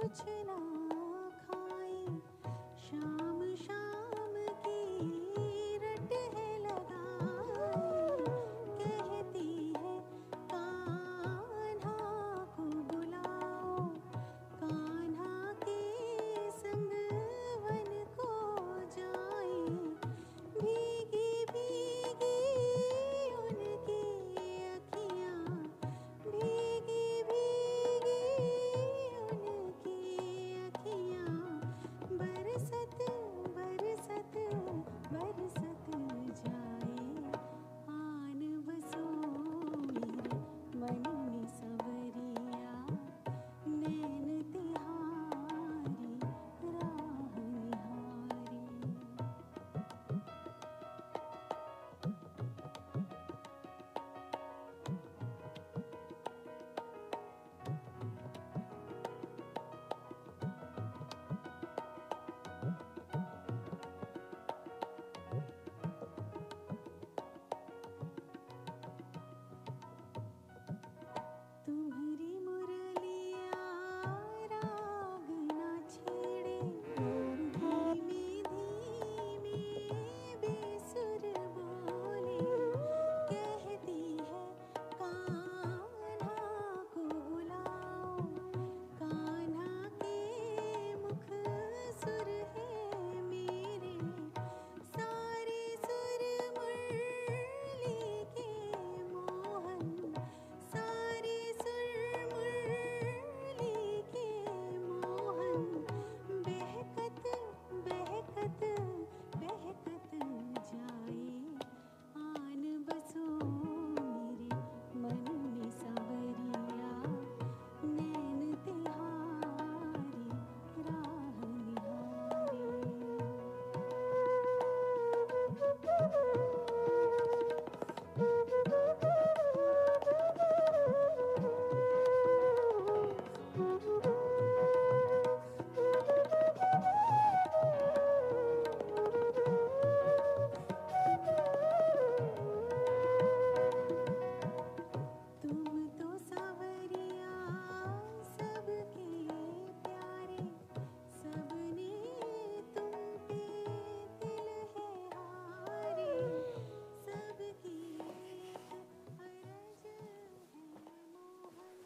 कुछ ना खाए, शाम शाम की रट है लगाए, कहती है कान्हा को बुलाओ, कान्हा के संग वन को जाए, भीगी भीगी उनकी अखियाँ, भीगी भीगी उनकी अखियाँ, बरसत बरसत बरसत जाए, आन बसो मेरे मन में सवरिया, नैन तिहारी राह निहारी। तुम्हारी मुरलिया राग ना छेड़े, धीमे धीमे बेसुर बोले, कहती है कान्हा को बुलाओ, कान्हा के मुख सुर है मेरे, सारे सुर मुरली के मोहन, सारे सुर मुरली के मोहन, बहकत बहकत बहकत जाए, आन बसो मेरे मन में सवरिया, नैन तिहारी राह निहारी। तुम तो सावरिया सबके प्यारे, सबने तुम पे दिल है हारे, सबकी एक अरज है मोहन।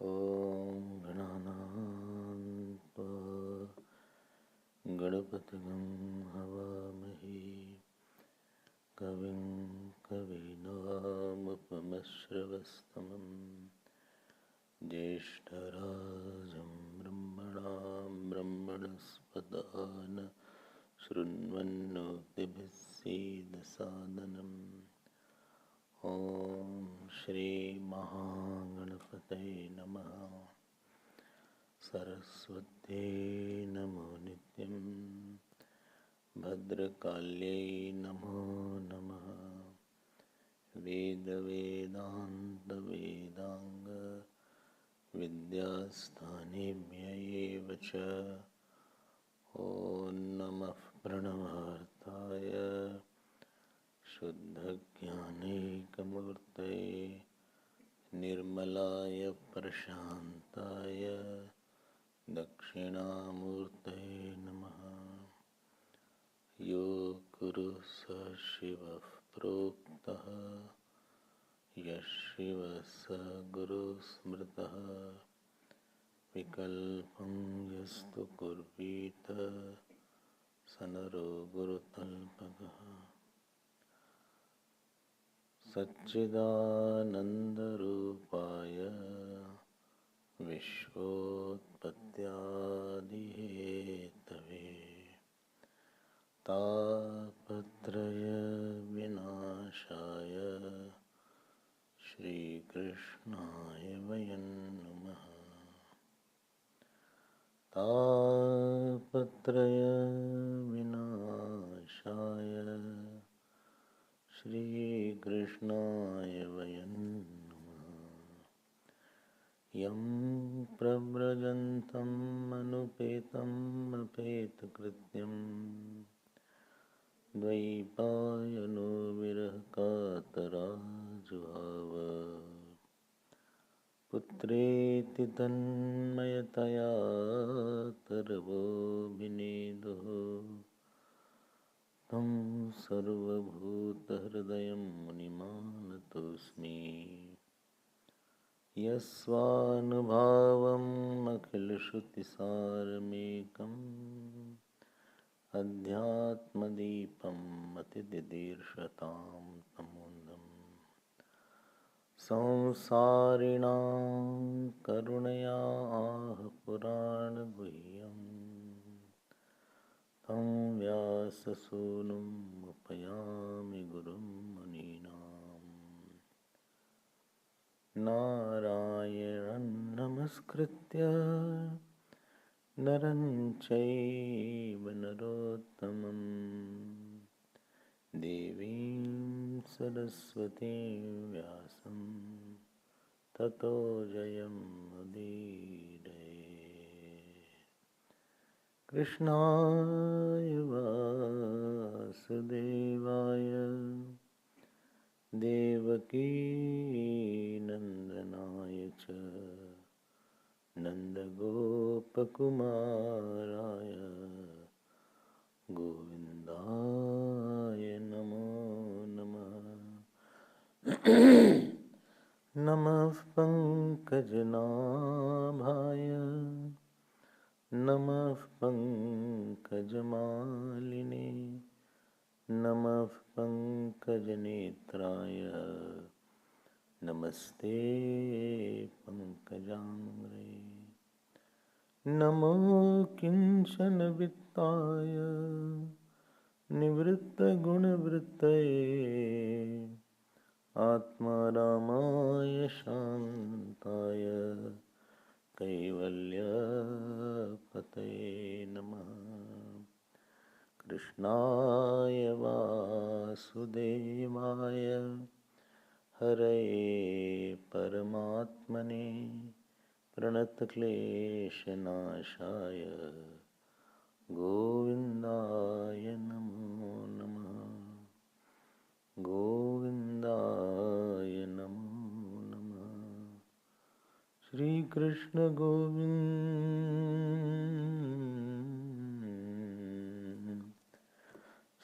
ॐ गणानान्त्वा गणपतिगं हवामहे, कविं कवीनामुपमश्रवस्तमं, ज्येष्ठराजं ब्रह्मणां ब्रह्मणस्पदान शृण्वन्नोतिभिः सीदसादनम्। ॐ श्री महागणपतये नमः। सरस्वत्यै नमो नित्यं, भद्रकाल्यै नमो नमः। वेदवेदान्तवेदाङ्ग विद्यास्थानेभ्य एव च। ॐ नमः प्रणवार्थाय शुद्धज्ञानैकमूर्तये निर्मलाय प्रशान्ताय दक्षिणामूर्तये नमः। यो गुरुः स शिवः प्रोक्तः यः शिवः स गुरुः स्मृतः विकल्पं यस्तु कुर्वीत स नरो गुरुतल्पकः। सच्चिदानन्दरूपाय विश्वोत्पत्त्यादिहेतवे तापत्रयविनाशाय श्रीकृष्णाय वयं नमः। तापत्रयविनाशाय श्रीकृष्णाय वयं नमः। यं प्रव्रजन्तम् अनुपेतम् अपेतकृत्यं द्वैपायनो विरहकातराजुहाव पुत्रेति तन्मयतया तरवोऽभिनेदुः तं सर्वभूतहृदयं मुनिमानतोऽस्मि। यस्वानुभावम् अखिलश्रुतिसारमेकम् अध्यात्मदीपम् अतिदिदीर्षतां तमोन्दम् संसारिणां करुणया आह पुराणगुह्यम् तं व्याससूनुम् उपयामि गुरुं मुनीनाम्। नारायणं नमस्कृत्य नरं चैव नरोत्तमं देवीं सरस्वतीं व्यासं ततो जयमुदीरये। कृष्णाय वासुदेवाय देवकीनन्दनाय च नन्दगोपकुमाराय गोविन्दाय नमो नमः। नमः पङ्कजनाभाय नमः पङ्कजमालिने नमः पङ्कजनेत्राय नमस्ते पङ्कजाङ्घ्रे। नमो किञ्चन वित्ताय निवृत्तगुणवृत्तये आत्मारामाय शान्ताय कैवल्यपतये नमः। कृष्णाय वासुदेवाय हरये परमात्मने प्रणतक्लेशनाशाय गोविन्दाय नमो नमः। गोविन्दाय नमो नमः। श्रीकृष्ण गोविन्द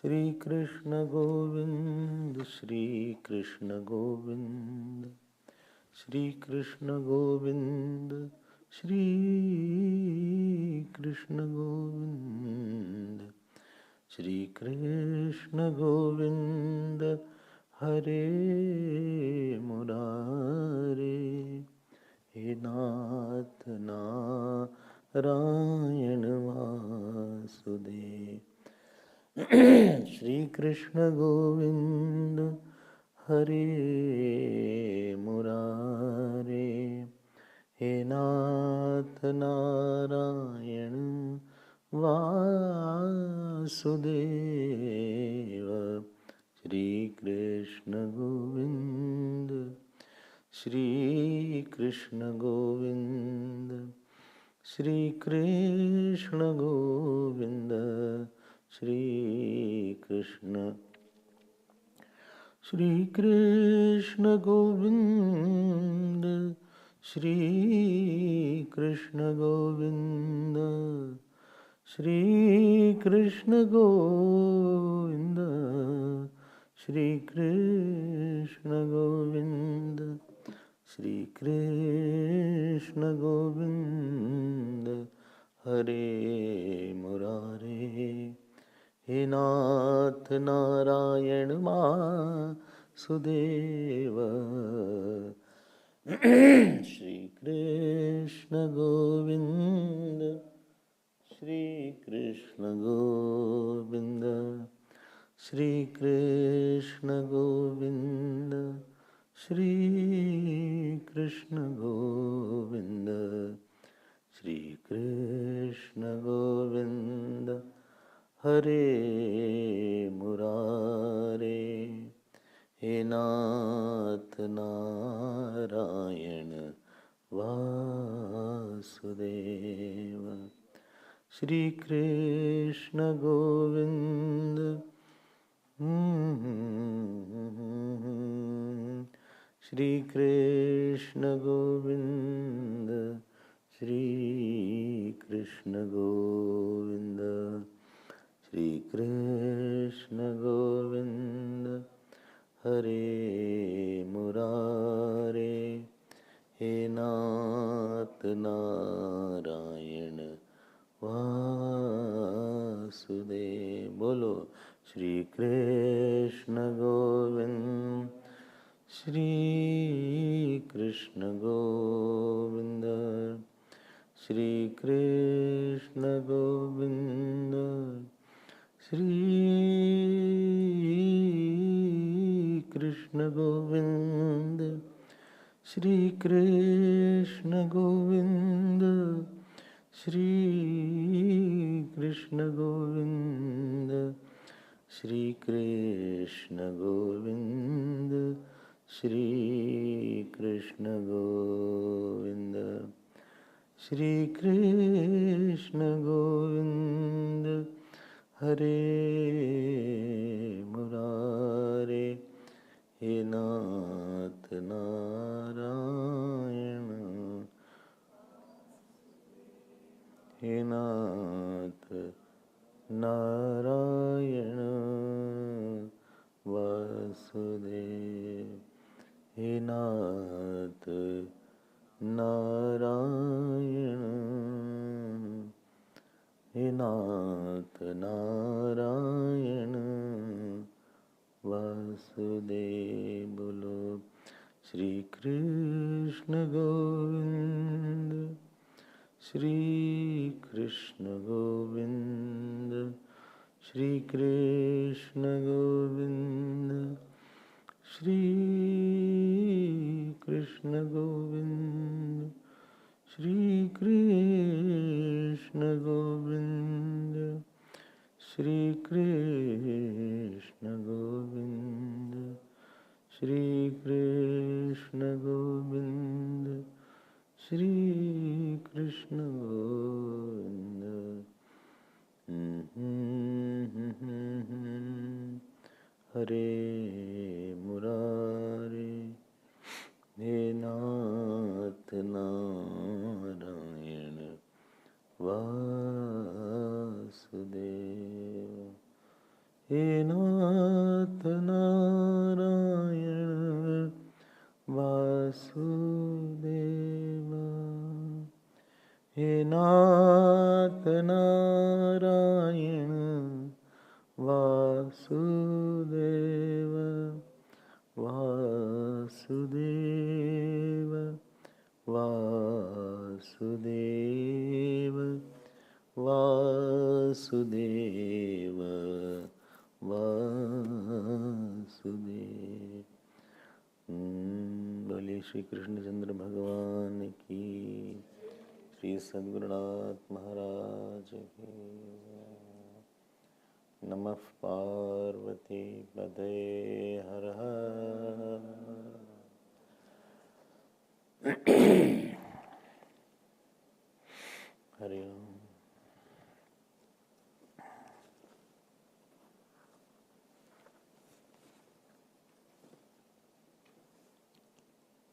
श्रीकृष्ण गोविन्द श्रीकृष्ण गोविन्द श्रीकृष्ण गोविन्द श्रीकृष्ण गोविन्द श्रीकृष्ण गोविन्द हरे मुरारे हे नाथ नारायण वासुदेव। श्रीकृष्ण गोविन्द हरे मुरारे हे नाथ नारायण वासुदेव। श्रीकृष्ण गोविन्द श्रीकृष्ण गोविन्द श्रीकृष्ण गोविन्द श्रीकृष्ण श्री कृष्ण गोविंद, श्री कृष्ण गोविंद, श्री कृष्ण गोविंद, श्री कृष्ण गोविंद, श्री कृष्ण गोविंद, हरे मुरारे, हे नाथ नारायण वासुदेव, श्री कृष्ण गोविंद, श्री कृष्ण गोविंद, श्री कृष्ण गोविंद, श्री कृष्ण गोविंद, श्री कृष्ण गोविंद, हरे मुरारे, हे नाथ नारायण वासुदेव, श्री कृष्ण गोविंद, श्री कृष्ण गोविंद, श्री कृष्ण गोविंद, श्री कृष्ण गोविंद, हरे मुरारे, हे नाथ नारायण वासुदेव। बोलो श्री कृष्ण गोविंद, श्री कृष्ण गोविंद, श्री कृष्ण गोविंद, श्री कृष्ण गोविंद, श्री कृष्ण गोविंद, श्री कृष्ण गोविंद, श्री कृष्ण गोविंद, श्री कृष्ण गोविंद, श्री कृष्ण गोविंद, हरे मुरारे, हे नाथ नारायण, हे नाथ नारायण वासुदेव, हे नाथ नारायण, हे नाथ नारायण वासुदेव। बोलो श्री कृष्ण गोविंद, श्री कृष्ण गोविंद, श्री कृष्ण गोविंद, श्री कृष्ण गोविंद, श्री कृष्ण गोविंद, श्री कृष्ण गोविंद, श्री कृष्ण गोविंद, श्री कृष्ण गोविंद। हरे मुरारे, हे नाथ नारायण वासुदेव, हे नाथ नारायण वासुदेव, हे नाथ नारायण वासुदेव, वासुदेव, वासुदेव, वासुदेव, वासुदेव। बोलिए श्री कृष्णचंद्र भगवान की, श्री सद्गुरुनाथ महाराज की। नमः पार्वती पते, हर हर। हरि ओम।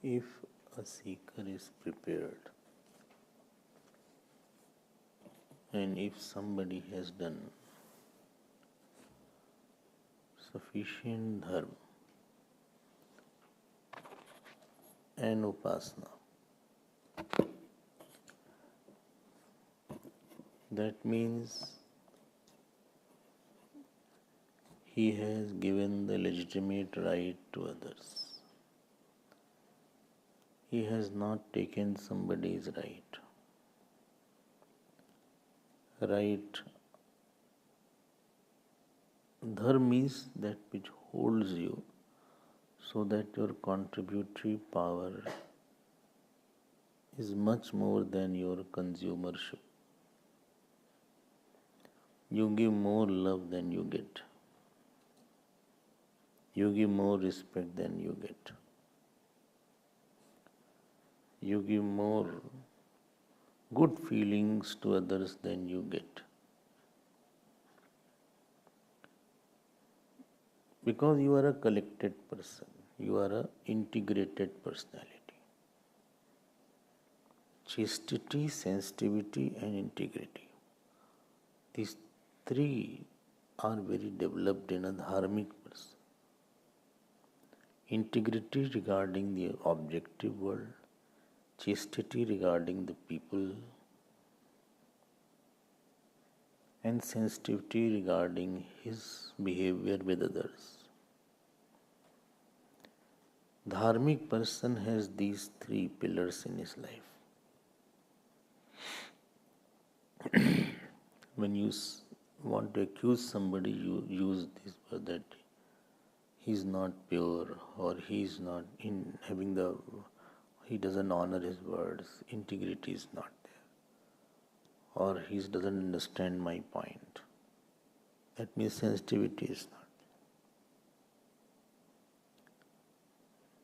If a seeker is prepared, and if somebody has done sufficient dharma and upasana, that means he has given the legitimate right to others. He has not taken somebody's right. Right. Dharma is that which holds you so that your contributory power is much more than your consumership. You give more love than you get. You give more respect than you get. You give more good feelings to others than you get. Because you are a collected person, you are an integrated personality. Chastity, sensitivity, and integrity. These three are very developed in a dharmic person. Integrity regarding the objective world, chastity regarding the people, and sensitivity regarding his behavior with others. Dharmic person has these three pillars in his life. When you want to accuse somebody, you use this word that he is not pure, or he is not in having he doesn't honor his words, integrity is not there, or he doesn't understand my point. That means sensitivity is not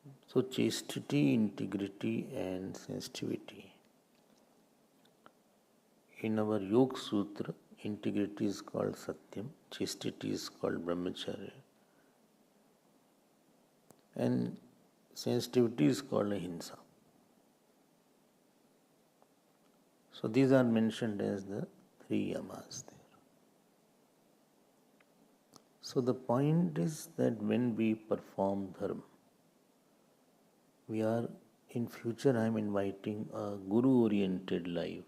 there. So chastity, integrity, and sensitivity. In our Yoga Sutra, integrity is called Satyam, chastity is called Brahmacharya, and sensitivity is called Ahimsa. So these are mentioned as the three yamas there. So the point is that when we perform dharma, we are in future I am inviting a guru-oriented life,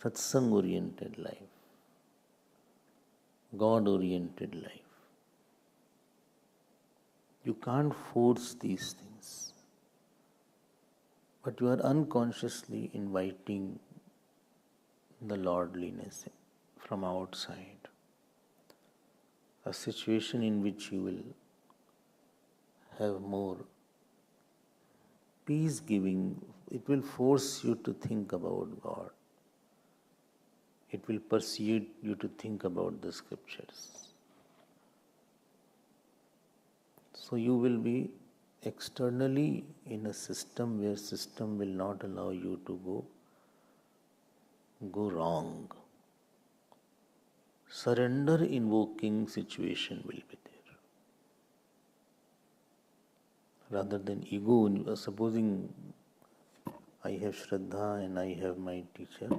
satsang-oriented life, God-oriented life. You can't force these things, but you are unconsciously inviting the lordliness from outside, a situation in which you will have more peace giving. It will force you to think about God. It will persuade you to think about the scriptures. So you will be externally in a system where system will not allow you to go wrong. Surrender invoking situation will be there. Rather than ego, supposing I have Shraddha and I have my teacher.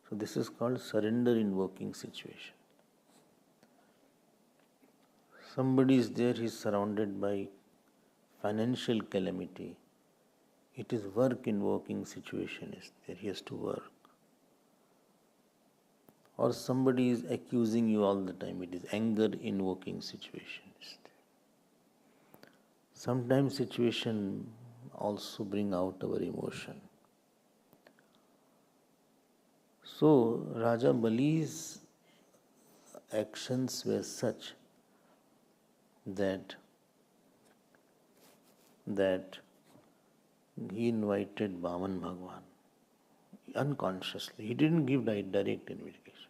So this is called surrender invoking situation. Somebody is there, he is surrounded by financial calamity. It is work invoking situation is there, he has to work. Or somebody is accusing you all the time, it is anger invoking situation is there. Sometimes situation also bring out our emotion. So Raja Bali's actions were such that he invited Vaman Bhagwan unconsciously. He didn't give direct invitation.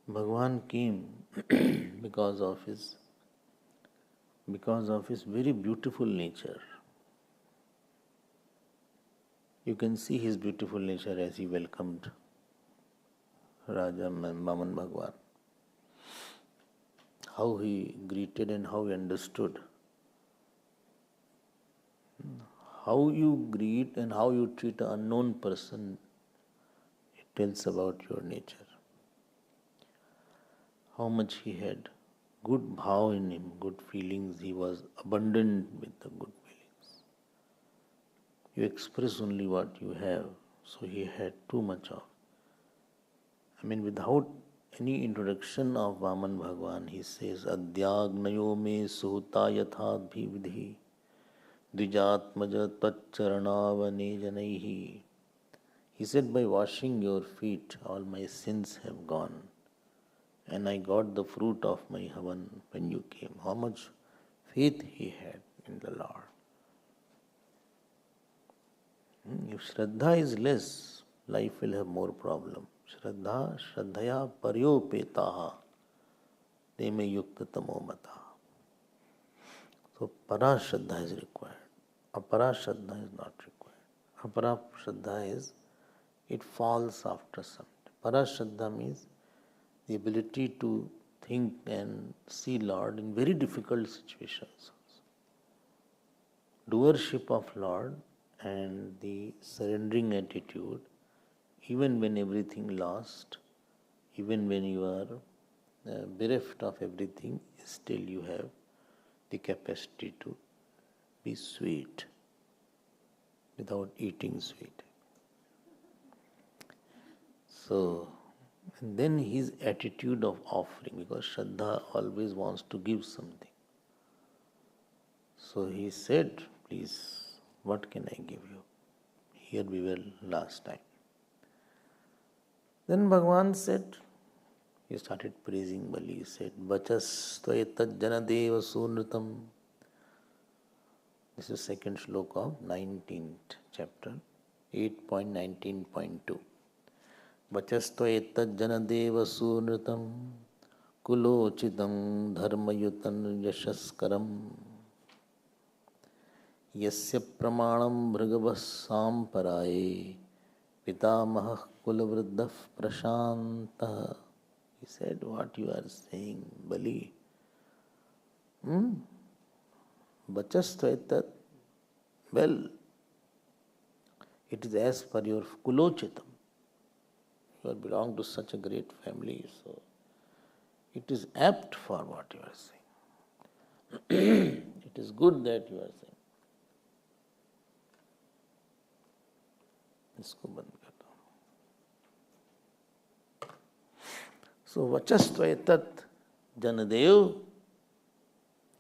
Bhagwan came because of his very beautiful nature. You can see his beautiful nature as he welcomed Raja Vaman Bhagwan. How he greeted and how he understood how you greet and how you treat an unknown person, it tells about your nature. How much he had good bhav in him, good feelings, he was abundant with the good feelings. You express only what you have, so he had too much of. Without any introduction of Vaman Bhagwan, he says, Adyagnayo me suhuta yathadbhi vidhi dvijatmaja taccharanavane janaihi. He said, by washing your feet, all my sins have gone. And I got the fruit of my havan when you came. How much faith he had in the Lord. If Shraddha is less, life will have more problem. Shraddhaya paryopetaha te me yukta tamo mata. So para Shraddha is required. Apara Shraddha is not required. Apara Shraddha is, it falls after some time. Para Shraddha means the ability to think and see Lord in very difficult situations. Doership of Lord and the surrendering attitude, even when everything lost, even when you are bereft of everything, still you have the capacity to be sweet without eating sweet. So, and then his attitude of offering, because Shraddha always wants to give something. So he said, please, what can I give you? Here we were last time. Then Bhagavan said, he started praising Bali. He said, Vachas tvaetat janadeva sunritam. This is second shloka of 19th chapter, 8.19.2. Vachastvaetat janadeva sunritam kulochitam dharmayutan yashaskaram yasya pramanam bhragavas samparaye pitamahah kulavriddhah prashantah. He said, what you are saying, Bali? Vachastvaetat, well, it is as per your kulochitam. You belong to such a great family, so it is apt for what you are saying. It is good that you are saying. इसको बंद करता हूँ. So, vachastvaetat janadev.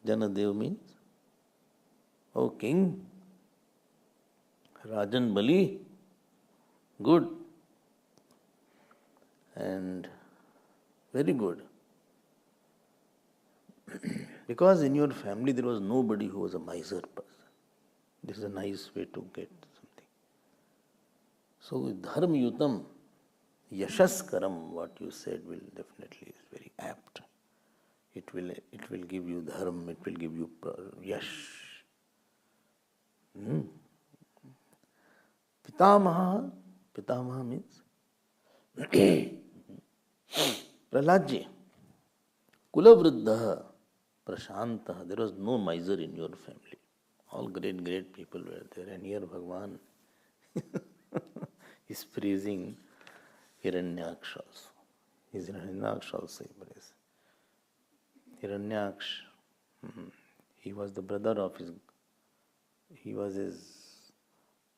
Janadev means, O king, Rajan Bali, good. And very good. Because in your family there was nobody who was a miser person. This is a nice way to get something. So dharma yutam, yashaskaram, what you said will definitely is very apt. It will give you dharma, it will give you yash. Pitamaha means Prahlad, Kulavriddha, Prashantah. There was no miser in your family. All great people were there. And here Bhagavan is praising Hiranyaksha also. Hiranyaksha also he praised. Hiranyaksh, he was the brother of he was his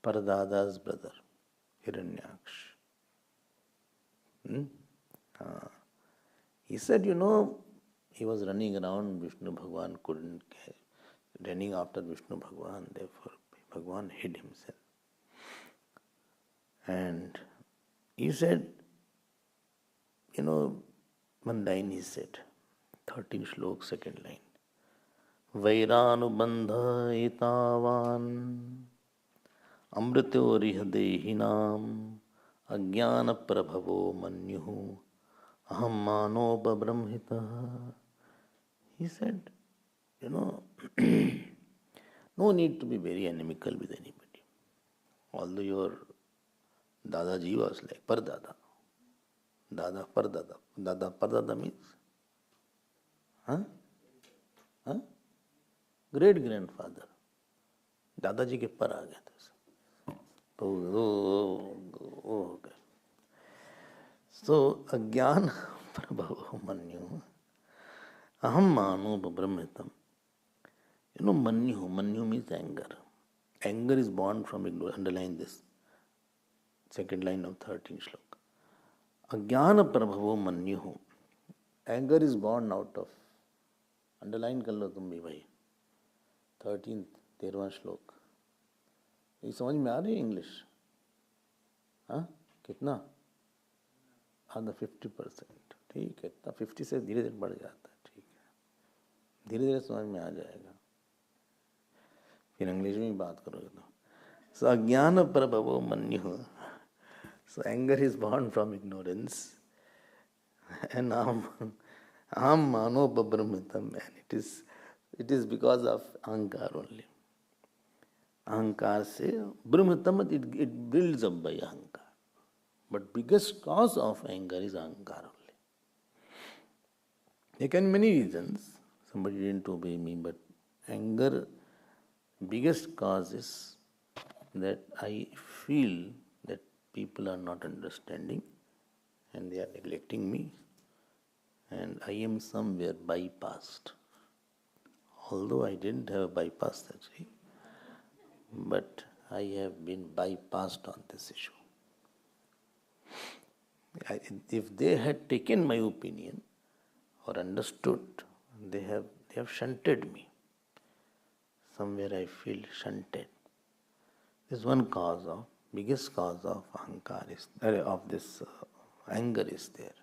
Pardada's brother, Hiranyaksh. He said, he was running around, Vishnu Bhagavan couldn't get, running after Vishnu Bhagavan, therefore Bhagavan hid himself. And he said, one line he said, 13 shlok, second line. Vairānubandha etavan amrityo rihadehinam ajnana prabhavo manyuhu aham manopa brahmhita. He said, no need to be very inimical with anybody. Although your Dadaji was like Pardada. Dada Pardada. Dada Pardada means? Great grandfather. दादाजी के पर आ गए थे तो वो हो गए. So अज्ञान प्रभवो मन्यु अहम मानो ब्रह्मतम. You know, manyu means anger. Anger is born from ignorance. Underline this. Second line of 13th shloka. Ajnana prabhavo manyu. Anger is born out of. Underline कर लो तुम भी भाई. 13th 13वां श्लोक. ये समझ में आ रही है इंग्लिश? हाँ कितना? आधा 50%. ठीक है, इतना 50 से धीरे धीरे बढ़ जाता है. ठीक है, धीरे धीरे समझ में आ जाएगा. फिर इंग्लिश में बात करोगे तो. सो अज्ञान प्रभवो मन्यु. So anger is born from ignorance and aham mano brahmitam, and it is because of ahankar only. Ahankar se brahmitam, it builds up by ahankar, but biggest cause of anger is ahankar only. There can be many reasons. Somebody didn't obey me, but anger, biggest cause is that I feel that people are not understanding and they are neglecting me, and I am somewhere bypassed. Although I didn't have a bypass surgery, but I have been bypassed on this issue. If they had taken my opinion or understood, they have shunted me. Somewhere I feel shunted. This is one cause of, biggest cause of ahankar of this anger is there.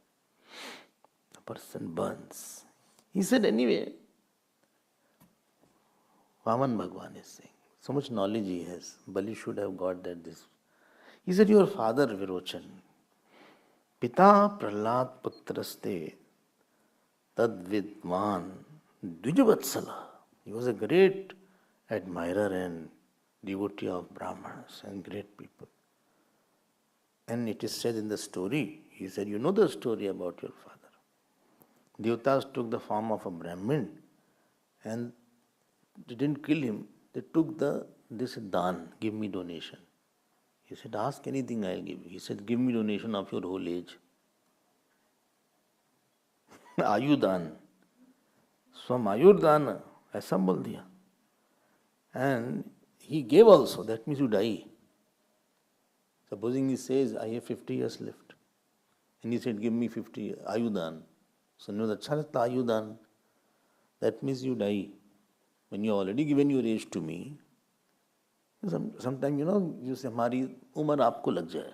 The person burns. He said anyway, Vaman Bhagwan is saying, so much knowledge he has. Bali should have got that this. He said, your father Virochan, Pita Prahlad Putraste Tad Vidvan Dvijavatsala. He was a great admirer and devotee of Brahmanas and great people. And it is said in the story, he said, you know the story about your father. Devatas took the form of a Brahmin and they didn't kill him. They took this dan, give me donation. He said, ask anything, I'll give you. He said, give me donation of your whole age. Ayudan. Swam Ayudan, ऐसा बोल दिया. And he gave also, that means you die. Supposing he says, I have 50 years left. And he said, give me 50 years, Ayudan. So no, अच्छा लगता Ayudan. That means you die. When you already given your age to me, sometimes, you say, हमारी उम्र आपको लग जाए.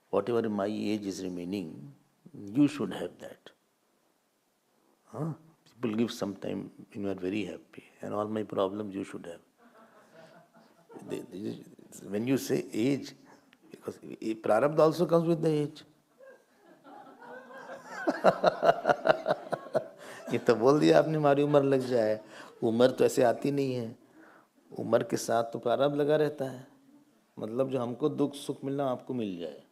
Whatever my age is remaining, you should have that. Huh? People give sometime when you are very happy, and all my problems you should have. When you say age, because prarabdha also comes with the age. ये तो बोल दिया आपने हमारी उम्र लग जाए. उम्र तो ऐसे आती नहीं है. उम्र के साथ तो प्रारब्ध लगा रहता है. मतलब जो हमको दुख सुख मिलना आपको मिल जाए.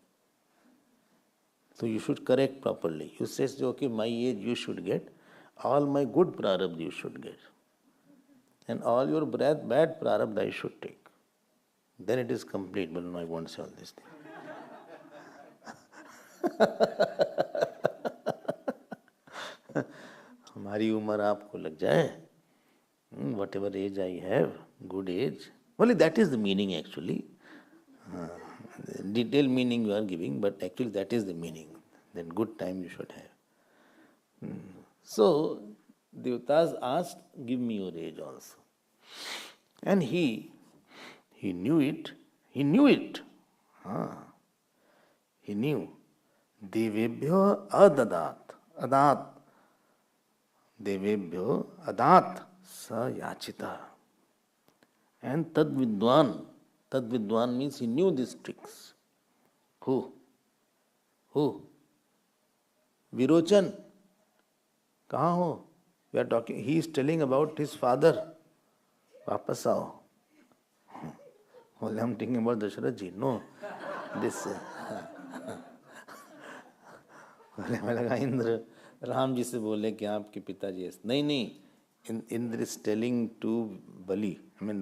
So you should correct properly. You say, okay, my age you should get. All my good prarabdha you should get. And all your bad prarabdha I should take. Then it is complete. But no, I won't say all this thing. हमारी उम्र आपको लग जाए. Whatever age I have, good age. Well, that is the meaning actually. Detailed meaning you are giving, but actually that is the meaning. Then good time you should have. So, Devatas asked, give me your age also. And he knew it. He knew it. He knew. Devebhyo adadat. Adat. Devebhyo adat sa yachita. And tad vidwan. Tad vidwan means he knew these tricks. Who? Virochan. कहाँ हो? We are talking. He is telling about his father. वापस आओ. Well, I am thinking about Dasharath ji. No, this. मैं लगा इंद्र राम जी से बोले कि आपके पिताजी ऐसे. नहीं. Indra is telling to Bali. I mean,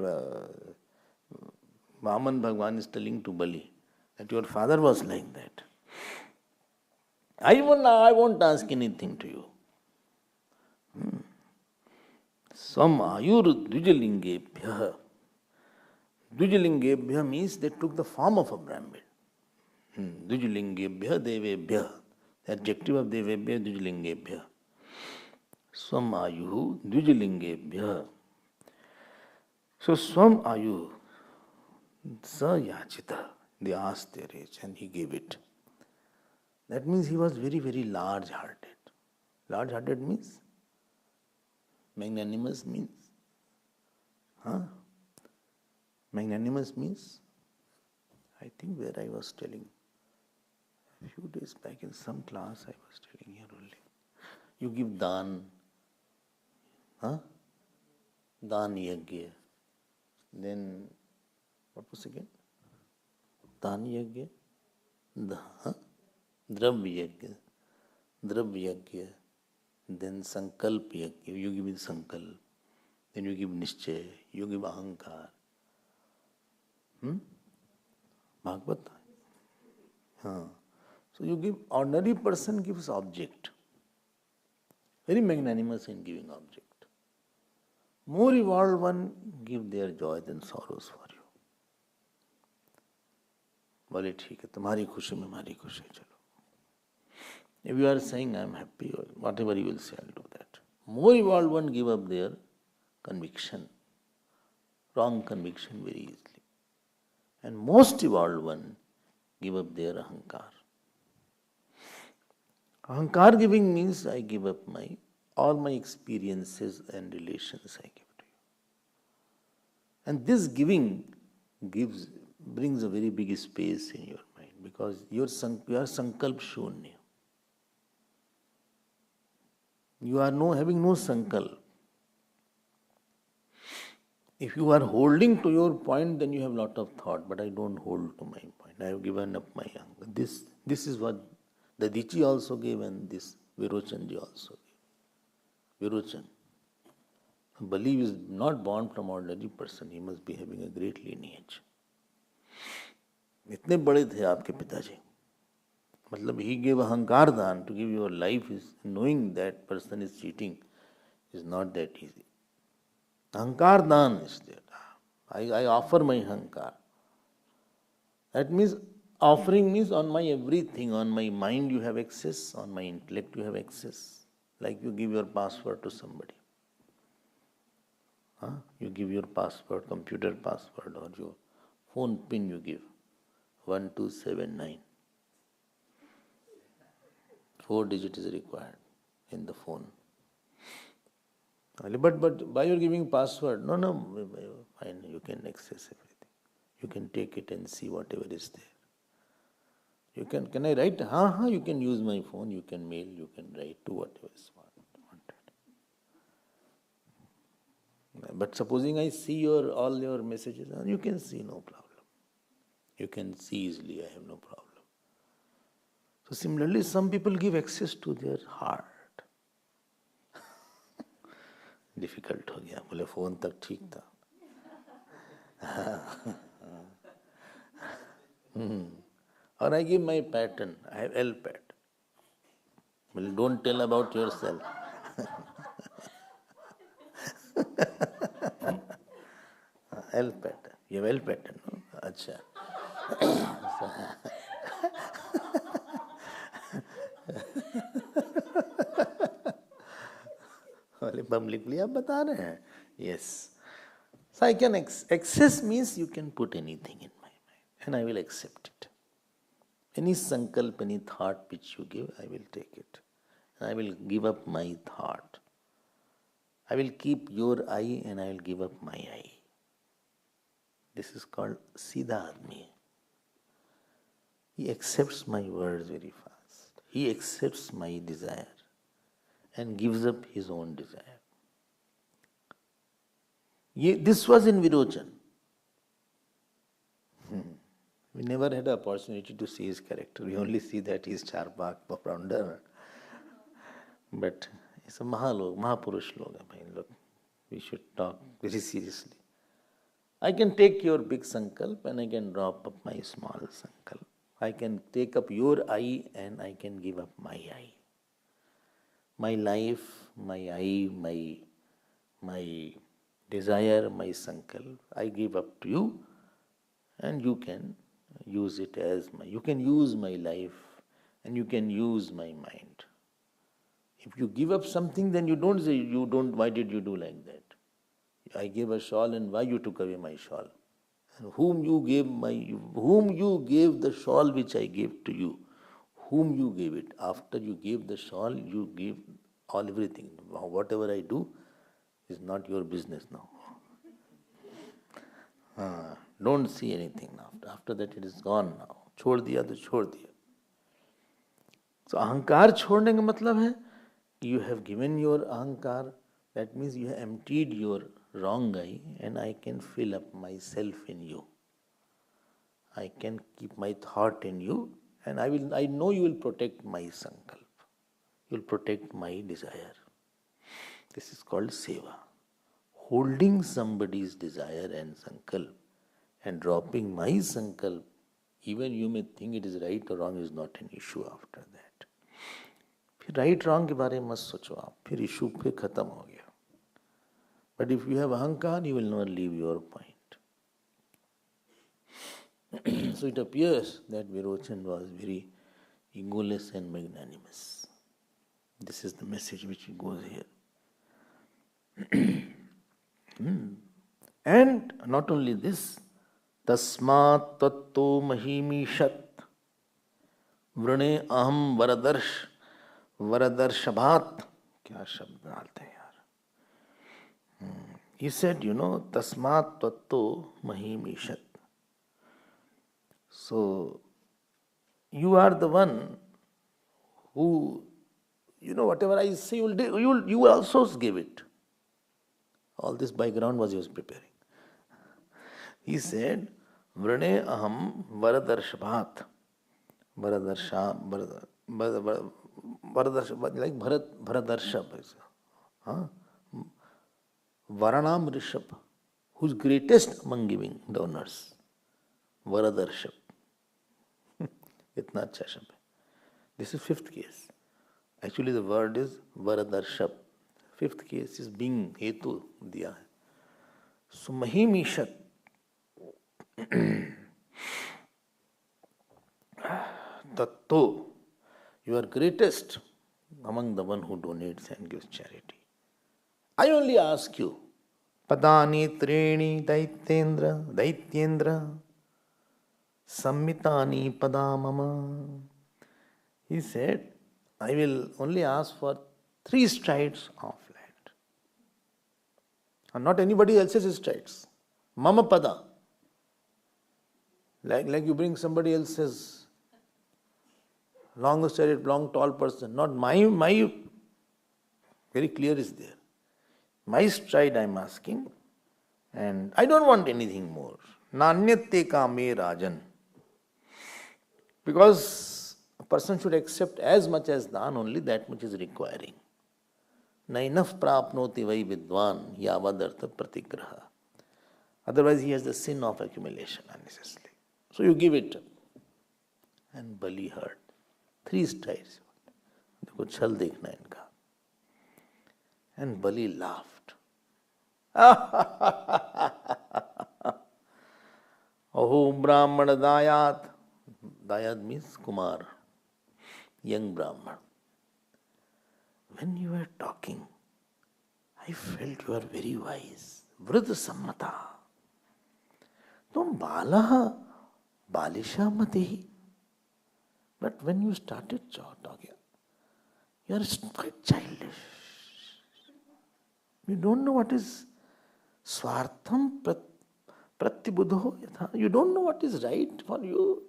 Vaman Bhagwan is telling to Bali that your father was like that. I won't ask anything to you. Swam ayur dvijalingebhya. Dvijalingebhya means they took the form of a Brahmin. Dvijalingebhya devebhya. The adjective of devebhya is dvijalingebhya. Swam ayu dvijalingebhya. So Swam ayu sa yachita. They asked their age and he gave it. That means he was very, very large-hearted. Large-hearted means? Magnanimous means? Magnanimous means? I think where I was telling, a few days back in some class I was telling here only. You give dan, dan yagya. Then, what was again? Dan yagya, dravya yagya, dravya yagya. Then sankalp yagya, you give sankalp. Then you give nischay, you give ahankar. Bhagavatam. So you give, ordinary person gives object. Very magnanimous in giving object. More evolved one give their joy than sorrows for you. बोले ठीक है तुम्हारी खुशी में हमारी खुशी चलो. If you are saying I am happy or whatever you will say, I will do that. More evolved one give up their conviction, wrong conviction very easily. And most evolved one give up their ahankar. Ahankar giving means I give up all my experiences and relations I give to you. And this giving brings a very big space in your mind because you are sankalp shunya. You are having no sankalp. If you are holding to your point, then you have lot of thought, but I don't hold to my point. I have given up my anger. This is what the Dichi also gave and this Virochanji also gave. Virochan. Bali is not born from ordinary person. He must be having a great lineage. इतने बड़े थे आपके पिताजी. मतलब he gave ahankar dhan to give your life is knowing that person is cheating is not that easy. Ahankar dhan is there. I offer my ahankar. That means offering means on my everything, on my mind you have access, on my intellect you have access. Like you give your password to somebody. You give your password, computer password or your phone pin you give. 1279. 4 digits is required in the phone. But by your giving password, no, fine, you can access everything. You can take it and see whatever is there. You can I write? You can use my phone, you can mail, you can write, do whatever is wanted. But supposing I see all your messages, you can see, no problem. You can see easily, I have no problem. So similarly, some people give access to their heart. Difficult हो गया, बोले phone तक ठीक था. Or I give my pattern. I have L pattern. Well, don't tell about yourself. L pattern. You have L pattern, no? अच्छा. Publicly आप बता रहे हैं. Yes. So I can access means you can put anything in my mind and I will accept it. Any sankalp, any thought which you give, I will take it. And I will give up my thought. I will keep your eye and I will give up my eye. This is called Siddha Admi. He accepts my words very fast. He accepts my desire and gives up his own desire. This was in Virochan. We never had the opportunity to see his character. We only see that he is Charpak, founder. But he's a Mahapurush log. We should talk very seriously. I can take your big sankalp and I can drop up my small sankalp. I can take up your I and I can give up my I. My life, my I, my desire, my sankalp, I give up to you, and you can use it as you can use my life and you can use my mind. If you give up something, then you don't say, why did you do like that? I gave a shawl and why you took away my shawl? And whom you gave the shawl which I gave to you? Whom you gave it? After you gave the shawl, you gave everything. Whatever I do is not your business now. Don't see anything now. After that it is gone now. छोड़ दिया तो छोड़ दिया. So अहंकार छोड़ने का मतलब है you have given your ahankar, that means you have emptied your wrong I and I can fill up myself in you. I can keep my thought in you and I know you will protect my sankalp. You will protect my desire. This is called seva. Holding somebody's desire and sankalp and dropping my sankalp, even you may think it is right or wrong, is not an issue after that. फिर right wrong के बारे में मत सोचो आप, फिर issue फिर खत्म हो गया. But if you have ahankar you will not leave your point. So it appears that Virochan was very egoless and magnanimous. This is the message which goes here. And not only this, tasmat tatto mahimishat vrane aham varadarshavaat. क्या शब्द डालते हैं यार. He said, tasmat tatto mahimishat. So you are the one who, whatever I say, you will also give it. All this background was he was preparing. He said, Vrane aham varadarshabhat. Like Bharadarshab. Varanam Rishab, who's greatest among giving donors. Varadarshab. Itna अच्छा शब्द है. This is fifth case. Actually the word is Varadarshab. Fifth case is being hetu दिया है. So Mahimishat. Tatto. You are greatest among the one who donates and gives charity. I only ask you. Padani treni daityendra. Sammitani padamama. He said, I will only ask for 3 strides of land. And not anybody else's strides. Mama pada. Like you bring somebody else's long stride, long tall person. Not my very clear is there. My stride I am asking, and I don't want anything more. Nanyate kame rajan. Because a person should accept as much as dan, only that much is requiring. Nainaf prapnoti vai vidwan yavadartha pratigraha. Otherwise he has the sin of accumulation unnecessarily. So you give it. And Bali heard. 3 strides. देखो छल देखना इनका. And Bali laughed. Aho Brahmana Dayat. Dayat means Kumar, young Brahman. When you were talking, I felt you are very wise. Vrudha sammata. Tum balaha balisha mati. But when you started talking, you are quite childish. You don't know what is swartham pratyabudho yatha. You don't know what is right for you.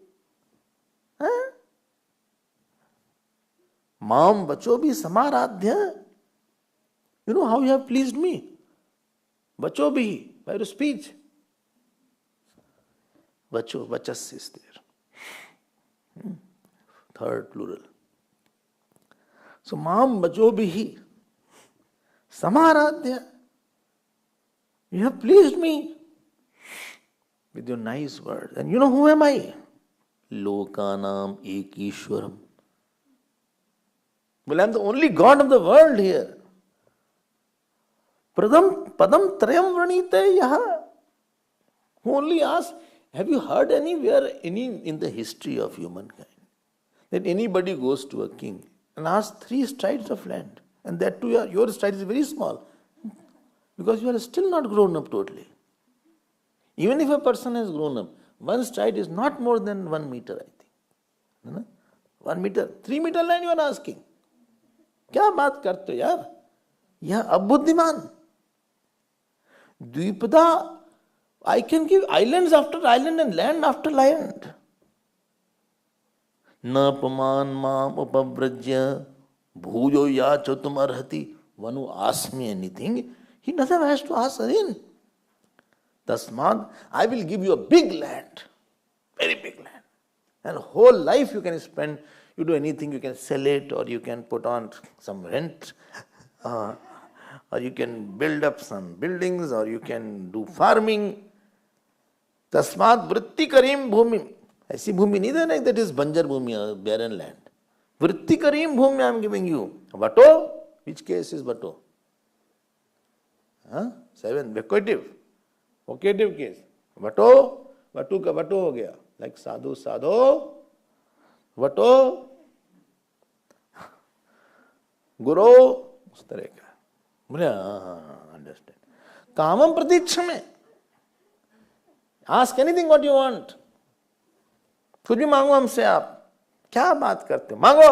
Mam vacho bhi samaradhya. You know how you have pleased me? Vacho bhi, by your speech. Vacho, vachas is there. Third plural. So mam vacho bhi samaradhya. You have pleased me. with your nice words. And you know who am I? Lokanam Ekishwaram. Well, I'm the only God of the world here. Padam Trayam Vranite Yaha. Who only asks, have you heard anywhere, in the history of humankind, that anybody goes to a king and asks 3 strides of land? And that too, your stride is very small. Because you are still not grown up totally. Even if a person has grown up, 1 stride is not more than 1 meter, I think. 1 meter, 3 meter land you are asking. क्या बात करते हो यार? यह अबुद्धिमान. Dvipada, I can give islands after island and land after land. Na paman mam upavrajya bhujo yachatum arhati. One who asks me anything, he doesn't have to ask again. Tasmad, I will give you a big land, very big land. And whole life you can spend, you do anything, you can sell it, or you can put on some rent, or you can build up some buildings, or you can do farming. Tasmat vritti karim bhumi. ऐसी भूमि नहीं देना that is banjar bhumi, barren land. Vritti karim bhumi I am giving you. Vato? Which case is vato? 7. Vocative case. Vato? Vatu का vato हो गया. Like sadhu, sadho. Vato? Guru? उस तरह का. बोले understand. कामम प्रतीक्षा में. Ask anything what you want. कुछ भी मांगो हमसे आप. क्या बात करते हो? मांगो.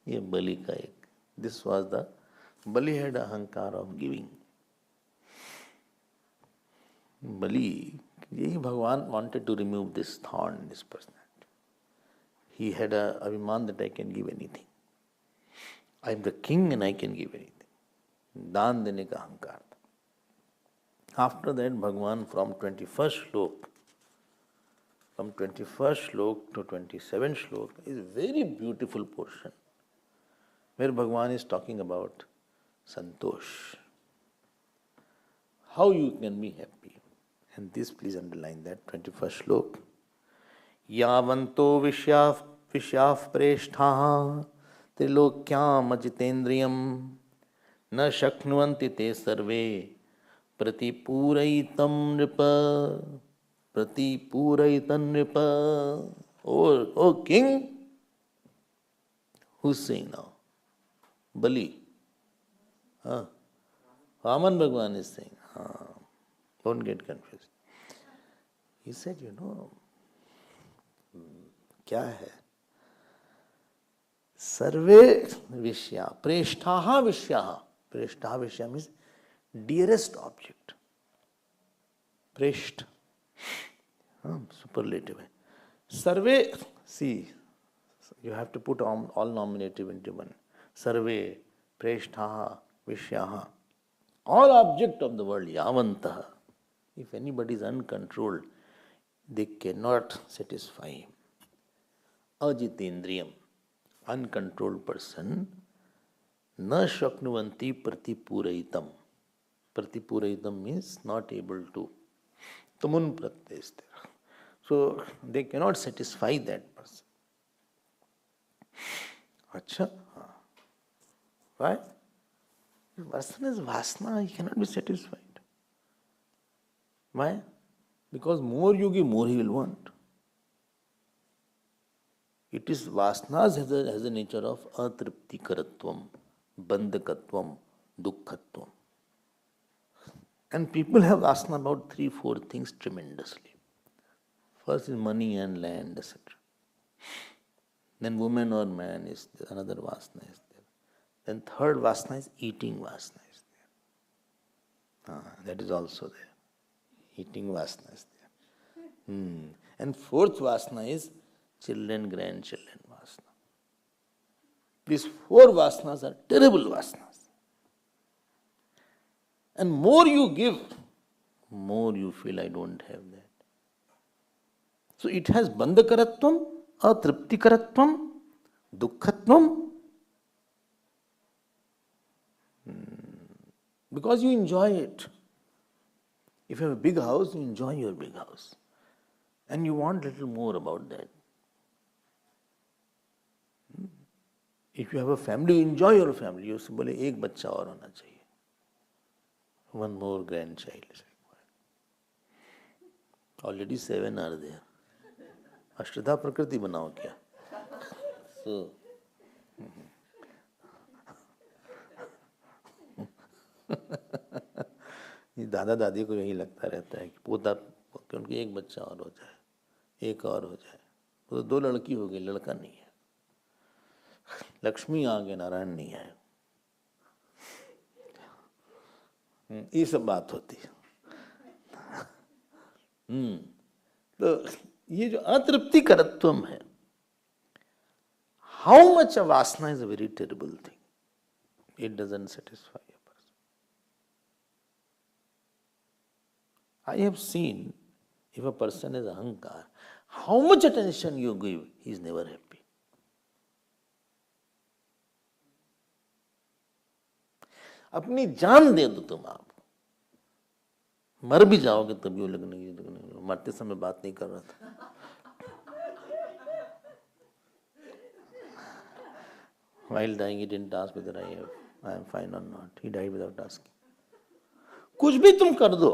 ये बलि का एक. This was the Bali had ahankar of giving. Bali, यही भगवान wanted to remove this thorn in his personality. He had a abhiman that I can give anything. I am the king and I can give anything. दान देने का अहंकार था. After that, Bhagavan from 21st shlok to 27th shlok is a very beautiful portion where Bhagavan is talking about santosh. How you can be happy. And this, please underline that, 21st shlok. Yavanto vishyaf preshthah trilokyam ajitendriyam na shaknuvanti te sarve pratipuraitam nripa. Oh king, who's saying now? Bali. Vaman Bhagavan is saying. Don't get confused. He said, क्या है? सर्वे विषया प्रेष्ठाः विषयाः. Preshta Vishya means dearest object. Preshta. Superlative. Sarve, see, you have to put all nominative into one. Sarve, Preshtaha, Vishyaha. All object of the world, Yavantaha. If anybody is uncontrolled, they cannot satisfy him. Ajitendriyam, uncontrolled person. Na shaknuvanti pratipuraitam. Pratipuraitam means not able to. Tamun pratyay is there. So they cannot satisfy that person. Acha? Why? If person is vasana, he cannot be satisfied. Why? Because more you give, more he will want. It is vasanas has a nature of atriptikaratvam, bandhakatvam, dukkhatvam. And people have vasana about 3-4 things tremendously. First is money and land, etc. Then woman or man is there, another vasana is there. Then third vasana is eating vasana is there. That is also there. Eating vasana is there. And fourth vasana is children, grandchildren vasana. These 4 vasanas are terrible vasanas. And more you give, more you feel I don't have that. So it has bandhakaratvam, atriptikaratvam, dukkhatvam. Because you enjoy it. If you have a big house, you enjoy your big house. And you want little more about that. If you have a family, you enjoy your family. You say, बोले एक बच्चा और होना चाहिए. One more grandchild is required. Already 7 are there. अष्टधा प्रकृति बनाओ क्या? So, ये दादा दादी को यही लगता रहता है कि पोता कि उनकी एक बच्चा और हो जाए, एक और हो जाए. तो 2 लड़की हो गई, लड़का नहीं है. लक्ष्मी आ गए, नारायण नहीं आए. ये सब बात होती है. तो ये जो अतृप्तिकरत्वम है, हाउ मच अ वासना is a very terrible thing. It doesn't satisfy a person. I have seen if a person is ahankar, how much attention you give, he is never happy. अपनी जान दे दो तुम, आप मर भी जाओगे तभी वो लगने की. मरते समय बात नहीं कर रहा था. While dying, he didn't ask whether I am fine or not. He died without asking. कुछ भी तुम कर दो.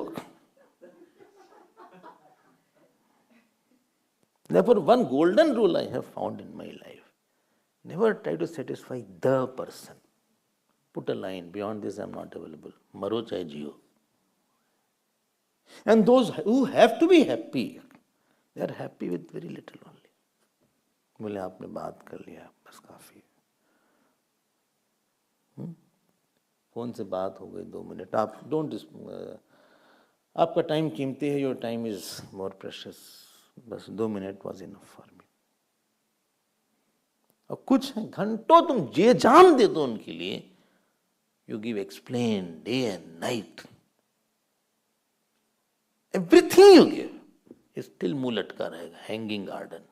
Therefore, one golden rule I have found in my life: never try to satisfy the person. Put a line, beyond this I am not available. Maro chahe jiyo. And those who have to be happy, they are happy with very little only. बोले आपने बात कर लिया, बस काफी है. Phone से बात हो गई 2 मिनट. आप डोंट, आपका टाइम कीमती है. Your time is more precious. बस 2 minute was enough for me. और कुछ है घंटों तुम जे जान दे दो उनके लिए. You give explain day and night. Everything you give, still मुंह लटका रहेगा. Hanging garden.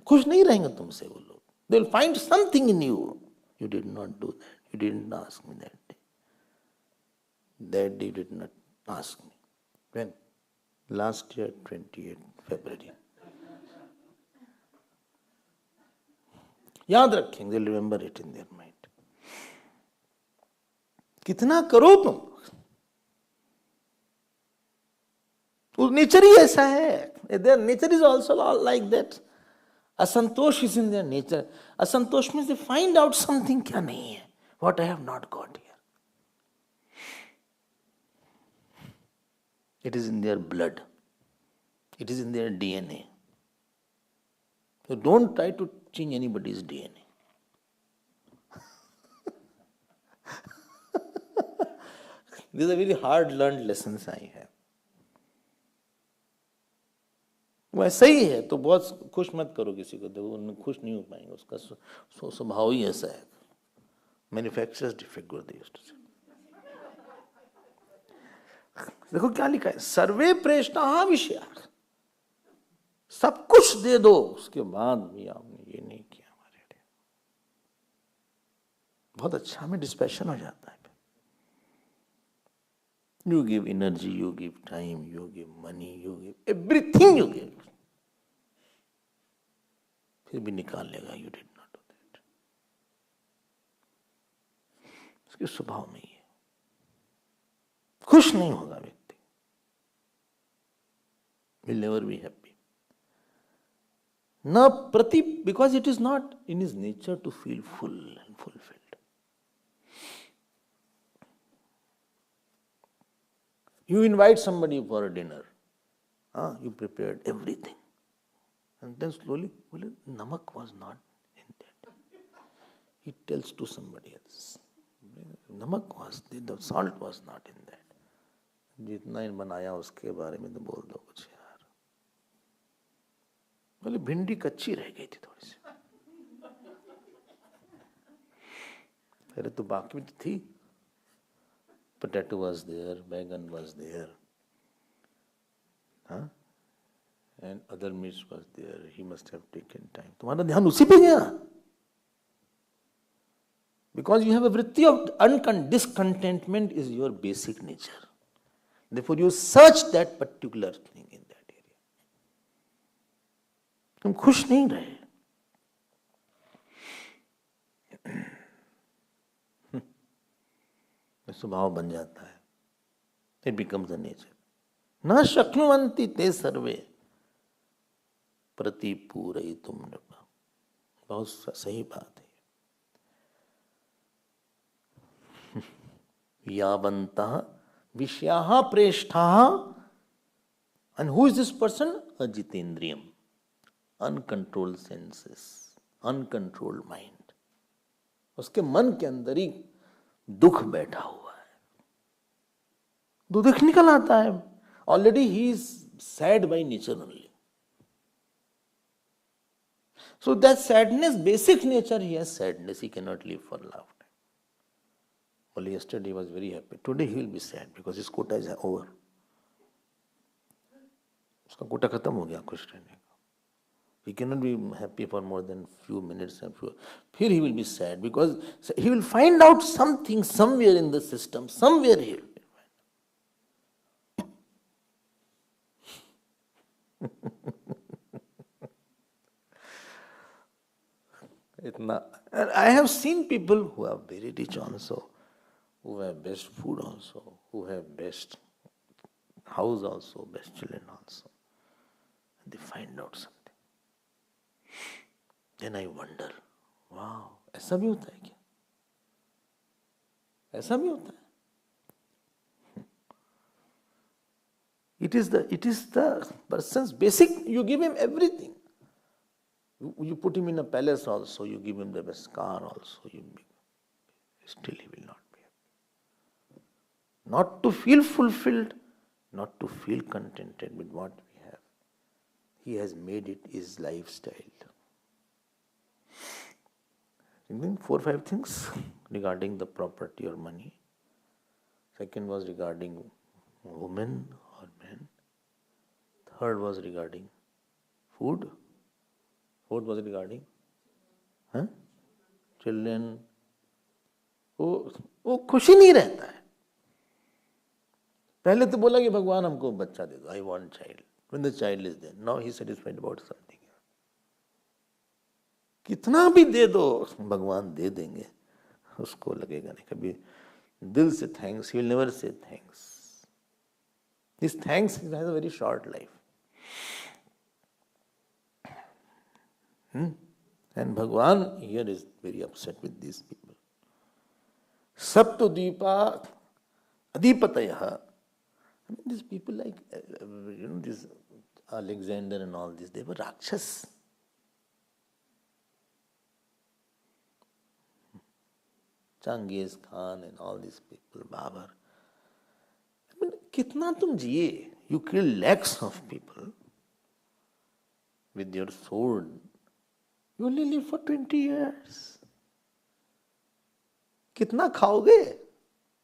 खुश नहीं रहेंगे तुमसे वो लोग. They will find something in you. You did not do that. You didn't ask me that day. That day you did not ask me. When? Last year, 28 February. याद रखेंगे. They'll remember it in their mind. कितना करो तुम, वो nature ही ऐसा है. Their nature is also like that. असंतोष is in their nature. असंतोष means they find out something क्या नहीं है. What I have not got here. It is in their blood. It is in their DNA. So don't try to change anybody's DNA. These are very hard learned lessons I have. वो ऐसा ही है तो बहुत खुश मत करो किसी को. देखो उनमें खुश नहीं हो पाएंगे. उसका स्वभाव ही ऐसा है. Manufacturers defect Gurudev used to से. देखो क्या लिखा है. सर्वे प्रेष्ठा विषया. सब कुछ दे दो, उसके बाद भी आपने ये नहीं किया हमारे लिए. बहुत अच्छा हमें डिस्पैशन हो जाता है. You give energy, you give time, you give money, you give everything you give. फिर भी निकाल लेगा. You did not do that. उसके स्वभाव में ही है. खुश नहीं होगा व्यक्ति. Will never be happy. न प्रति, because it is not in his nature to feel full and fulfilled. You invite somebody for a dinner. You prepared everything. And then slowly, well, namak was not in that. He tells to somebody else. Namak was, the salt was not in that. जितना इन बनाया उसके बारे में तो बोल दो कुछ यार. बोले भिंडी कच्ची रह गई थी थोड़ी सी. अरे तो बाकी में तो थी. Potato was there, baigan was there, and other meats was there. He must have taken time. तुम्हारा ध्यान उसी पे गया. Because you have a vritti of discontentment is your basic nature. Therefore, you search that particular thing in that area. तुम खुश नहीं रहे. स्वभाव बन जाता है. It becomes a nature. न शक्नुवन्ति ते सर्वे प्रतिपूरयितुं नृप. बहुत सही बात है. यावन्तः विषयाः प्रेष्ठाः. And who is this person? A jitendriyam. Uncontrolled senses, uncontrolled mind. उसके मन के अंदर ही दुख बैठा हुआ है. दुख निकल आता है. Already he is sad by nature only. So that sadness, basic nature, he has sadness. He cannot live for lifetime. Only yesterday he was very happy. Today he will be sad because his quota is over. उसका कोटा खत्म हो गया खुश रहने का. He cannot be happy for more than few minutes and few. Here he will be sad because he will find out something somewhere in the system, somewhere he will find. I have seen people who are very rich also, who have best food also, who have best house also, best children also. And they find out something. Then I wonder, wow, ऐसा भी होता है क्या? ऐसा भी होता है? It is the person's basic. You give him everything. You put him in a palace also. You give him the best car also. Still he will not be happy. Not to feel fulfilled, not to feel contented with what we have. He has made it his lifestyle. I think 4 or 5 things regarding the property or money. Second was regarding women or men. Third was regarding food. Fourth was regarding children. वो खुशी नहीं रहता है. पहले तो बोला कि भगवान हमको बच्चा दे दो. I want child. When the child is there, now he is satisfied about something. कितना भी दे दो भगवान दे देंगे, उसको लगेगा नहीं कभी दिल से thanks. He will never say thanks. This thanks has a very short life. And Bhagwan here is very upset with these people. Saptodvipa adipatayah. I mean, these people like, this Alexander and all this, they were Rakshas. Genghis Khan and all these people, Babur. I mean, kitna tum jiye? You kill lakhs of people with your sword. You only live for 20 years. Kitna khaoge?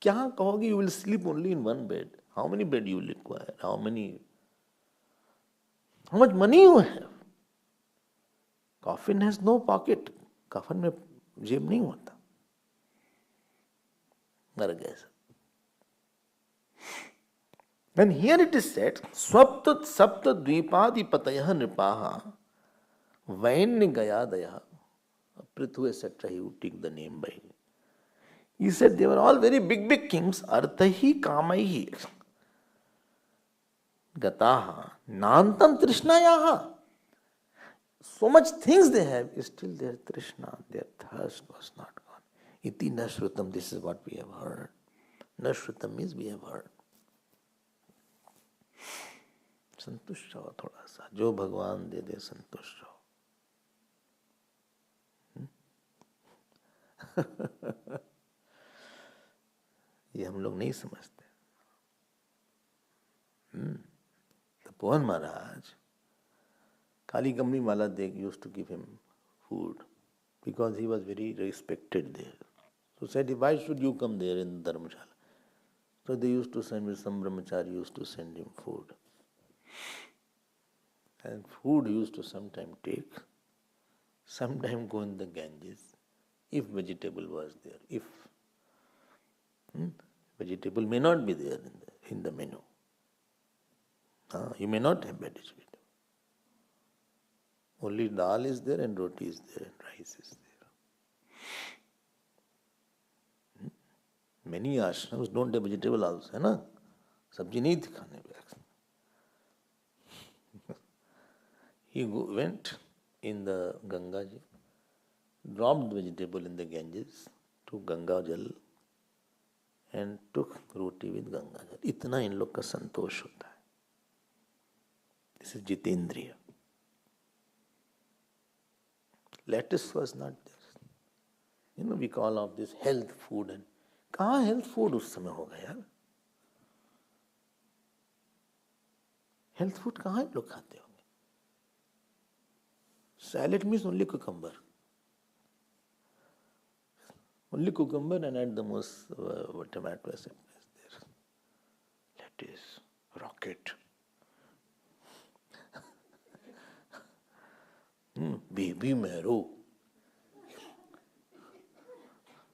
Kya kahoge? You will sleep only in one bed. How many bed you will require? How much money you have? Coffin has no pocket. Coffin में जेब नहीं होता. मर गए सब. And here it is said, Swapta Sapta Dvipadipatyah Nripaha Vain Gayadaya Prithu etc. He would take the name by. He said they were all very big kings. Arthahi Kamaihi Gataha Nantam Trishnayaha. So much things they have, still their Trishna, their thirst was not gone. Iti Nashrutam, this is what we have heard. Nashrutam means we have heard. संतुष्ट रहो थोड़ा सा, जो भगवान दे दे संतुष्ट रहो. ये हम लोग नहीं समझते. तपोवन महाराज काली कमली माला they used to give him food because he was very respected there. So said, why should you come there in Dharmashala? So they used to send me, some brahmachari used to send him food. And food used to sometime take, sometime go in the Ganges, If vegetable was there, if vegetable may not be there in the menu. You may not have vegetable. Only dal is there and roti is there and rice is there. Many ashrams don't have vegetable also, है ना? सब्जी नहीं थी खाने पे. He went in the Ganga ji, dropped vegetable in the Ganges, took Ganga Jal and took roti with Ganga Jal. इतना इन लोग का संतोष होता है. This is Jitendriya. Lettuce was not there. We call of this health food. And कहाँ health food उस समय होगा यार? Health food कहाँ लोग खाते होंगे? Salad means only cucumber. Only cucumber and at the most tomato is there. Lettuce, rocket. Baby marrow.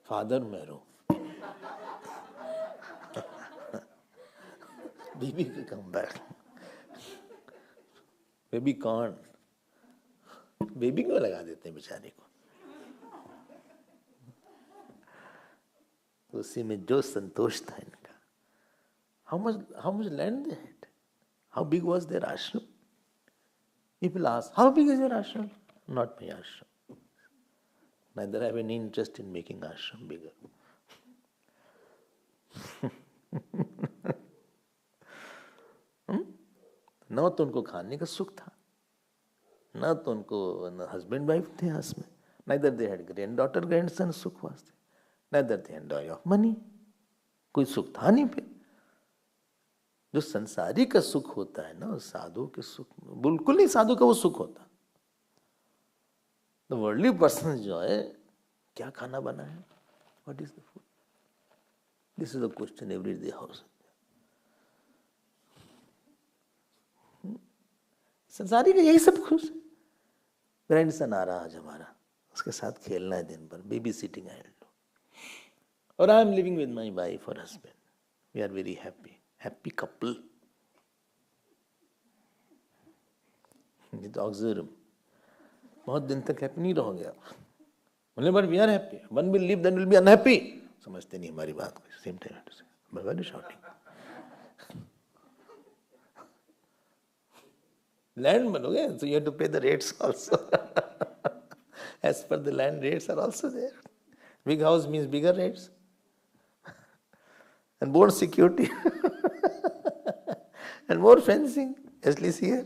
Father marrow. Baby cucumber. Baby corn. Baby क्यों लगा देते हैं बेचारे को? उसी में जो संतोष था इनका. How much land they had? How big was their ashram? People ask, how big is your ashram? Not my ashram. Neither have any interest in making ashram bigger. न तो उनको खाने का सुख था, ना तो उनको husband wife थे हाथ में. Neither they had granddaughter grandson सुख वास्ते. Neither they had joy of money. कोई सुख था नहीं पे. जो संसारी का सुख होता है ना, साधु के सुख बिल्कुल नहीं साधु का वो सुख होता. The worldly person's joy, क्या खाना बना है? What is the food? This is the question every day house. संसारी का यही सब खुश है. ग्रैंडसन आ रहा आज हमारा, उसके साथ खेलना है दिन भर, baby sitting I will do. और I am living with my wife और husband. We are very happy. Happy couple. ऑक्सिलरी बहुत दिन तक हैप्पी नहीं रहोगे आप. बोले but we are happy. One will live then will be unhappy. समझते नहीं हमारी बात को. Same time to say very shorting. Land बनोगे, so you have to pay the rates also. As per the land, rates are also there. Big house means bigger rates. And more security. And more fencing, at least here.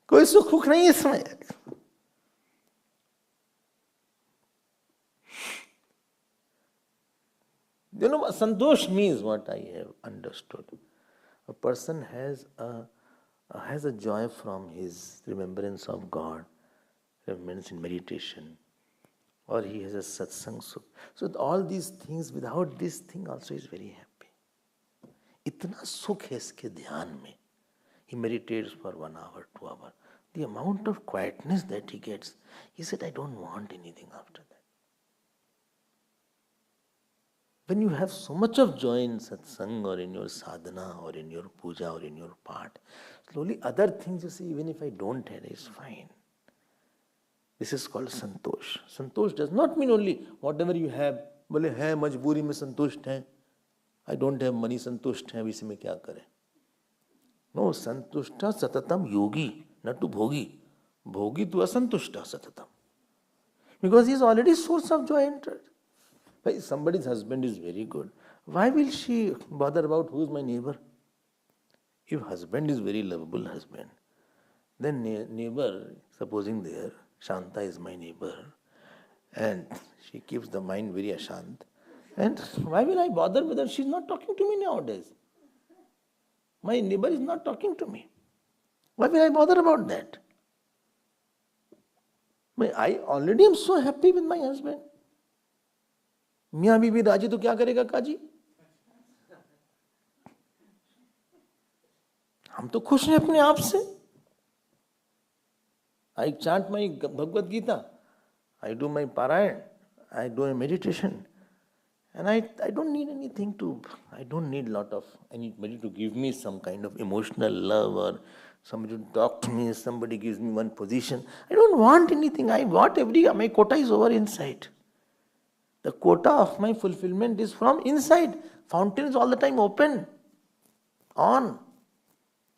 कोई सुख भूख नहीं है इसमें. Santosh means what I have understood. A person has a joy from his remembrance of God, remembrance in meditation, or he has a satsang sukh. So all these things, without this thing also he is very happy. इतना सुख है इसके ध्यान में. He meditates for 1 hour, 2 hours. The amount of quietness that he gets, he said, I don't want anything after that. When you have so much of joy in satsang or in your sadhana or in your puja or in your part, slowly other things you see, even if I don't have, it's fine. This is called santosh. Santosh does not mean only whatever you have. बोले है मजबूरी में संतुष्ट हैं. I don't have money, संतुष्ट हैं, इसी में क्या करें? No, santushta satatam yogi, not to bhogi. Bhogi to asantushta satatam. Because he is already source of joy and interest. If somebody's husband is very good, why will she bother about who is my neighbor? If husband is very lovable husband, then neighbor, supposing there, Shanta is my neighbor, and she keeps the mind very ashant, and why will I bother with her? She's not talking to me nowadays. My neighbor is not talking to me. Why will I bother about that? I already am so happy with my husband. मियाँ बीबी राजी तो क्या करेगा काजी? हम तो खुश हैं अपने आप से. I chant my Bhagavad Gita. I do my parayan, I do a meditation, and I don't need I don't need lot of anybody to give me some kind of emotional love or somebody to talk to me, somebody gives me one position. I don't want anything. My quota is over inside. The quota of my fulfillment is from inside. Fountain is all the time open, on.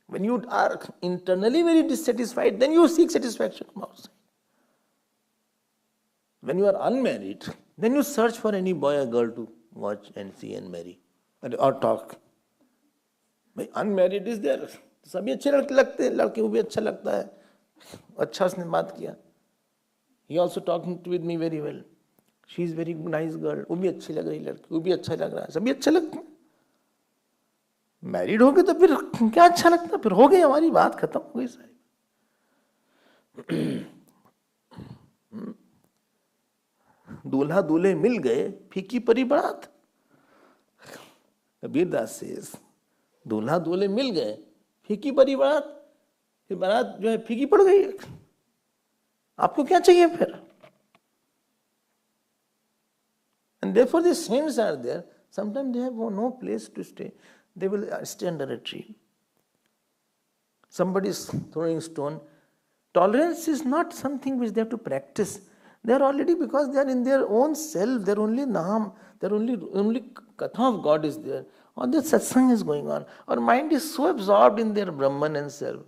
When you are internally very dissatisfied, then you seek satisfaction from outside. When you are unmarried, then you search for any boy or girl to watch and see and marry or talk. भाई unmarried is there. सभी अच्छे लड़के लगते हैं, लड़के को भी अच्छा लगता है, अच्छा उसने बात किया. He also talking with me very well. She is very nice girl. वो भी अच्छी लग रही लड़की, वो भी अच्छा लग रहा है, सभी अच्छा लगते हैं. मैरिड हो गए तो फिर क्या अच्छा लगता, फिर हो गई, हमारी बात खत्म हो गई सारी. दूल्हा दूल्हे मिल गए, फीकी पड़ी बारात. कबीरदास सेज, दूल्हा दूल्हे मिल गए, फीकी पड़ी बारात. फिर बारात जो है फीकी पड़ गई. आपको क्या चाहिए फिर? And therefore the saints are there. Sometimes they have no place to stay. They will stay under a tree. Somebody is throwing stone. Tolerance is not something which they have to practice. They are already, because they are in their own self, their only naam, their only katha of God is there. Or their satsang is going on. Our mind is so absorbed in their Brahman and self.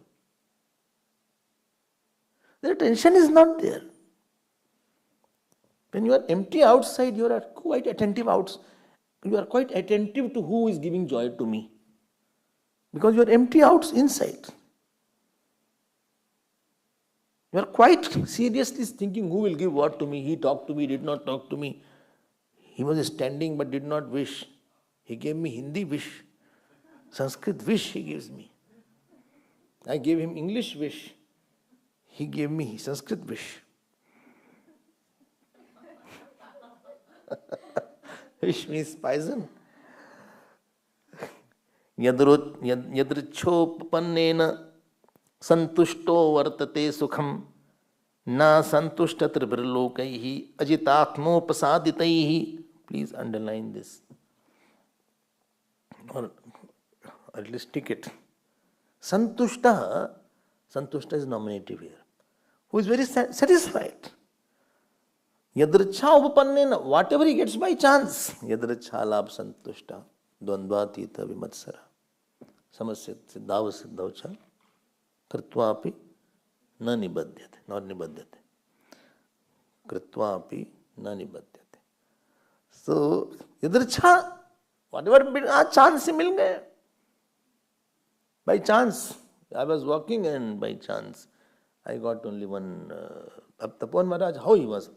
Their attention is not there. When you are empty outside, you are quite attentive you are quite attentive to who is giving joy to me. Because you are empty inside. You are quite seriously thinking who will give what to me. He talked to me, did not talk to me. He was standing but did not wish. He gave me Hindi wish. Sanskrit wish he gives me. I gave him English wish. He gave me Sanskrit wish. Wish means poison. Yadrichopannena santushto vartate sukham na santushtatr birlokaihi ajitatmopasaditaihi. Please underline this. Or at least tick it. Santushta is nominative here. Who is very satisfied. Yadricha upapannena, whatever he gets by chance. Yadricha labh santushta dvandvatita vimatsara. Samasya siddhava siddhavcha kritvapi na nibadhyate. Not nibadhyate. Kritvapi na nibadhyate. So, yadricha, whatever chance se mil gaye. By chance. I was walking and by chance I got only one. Tapon Maharaj, how he was?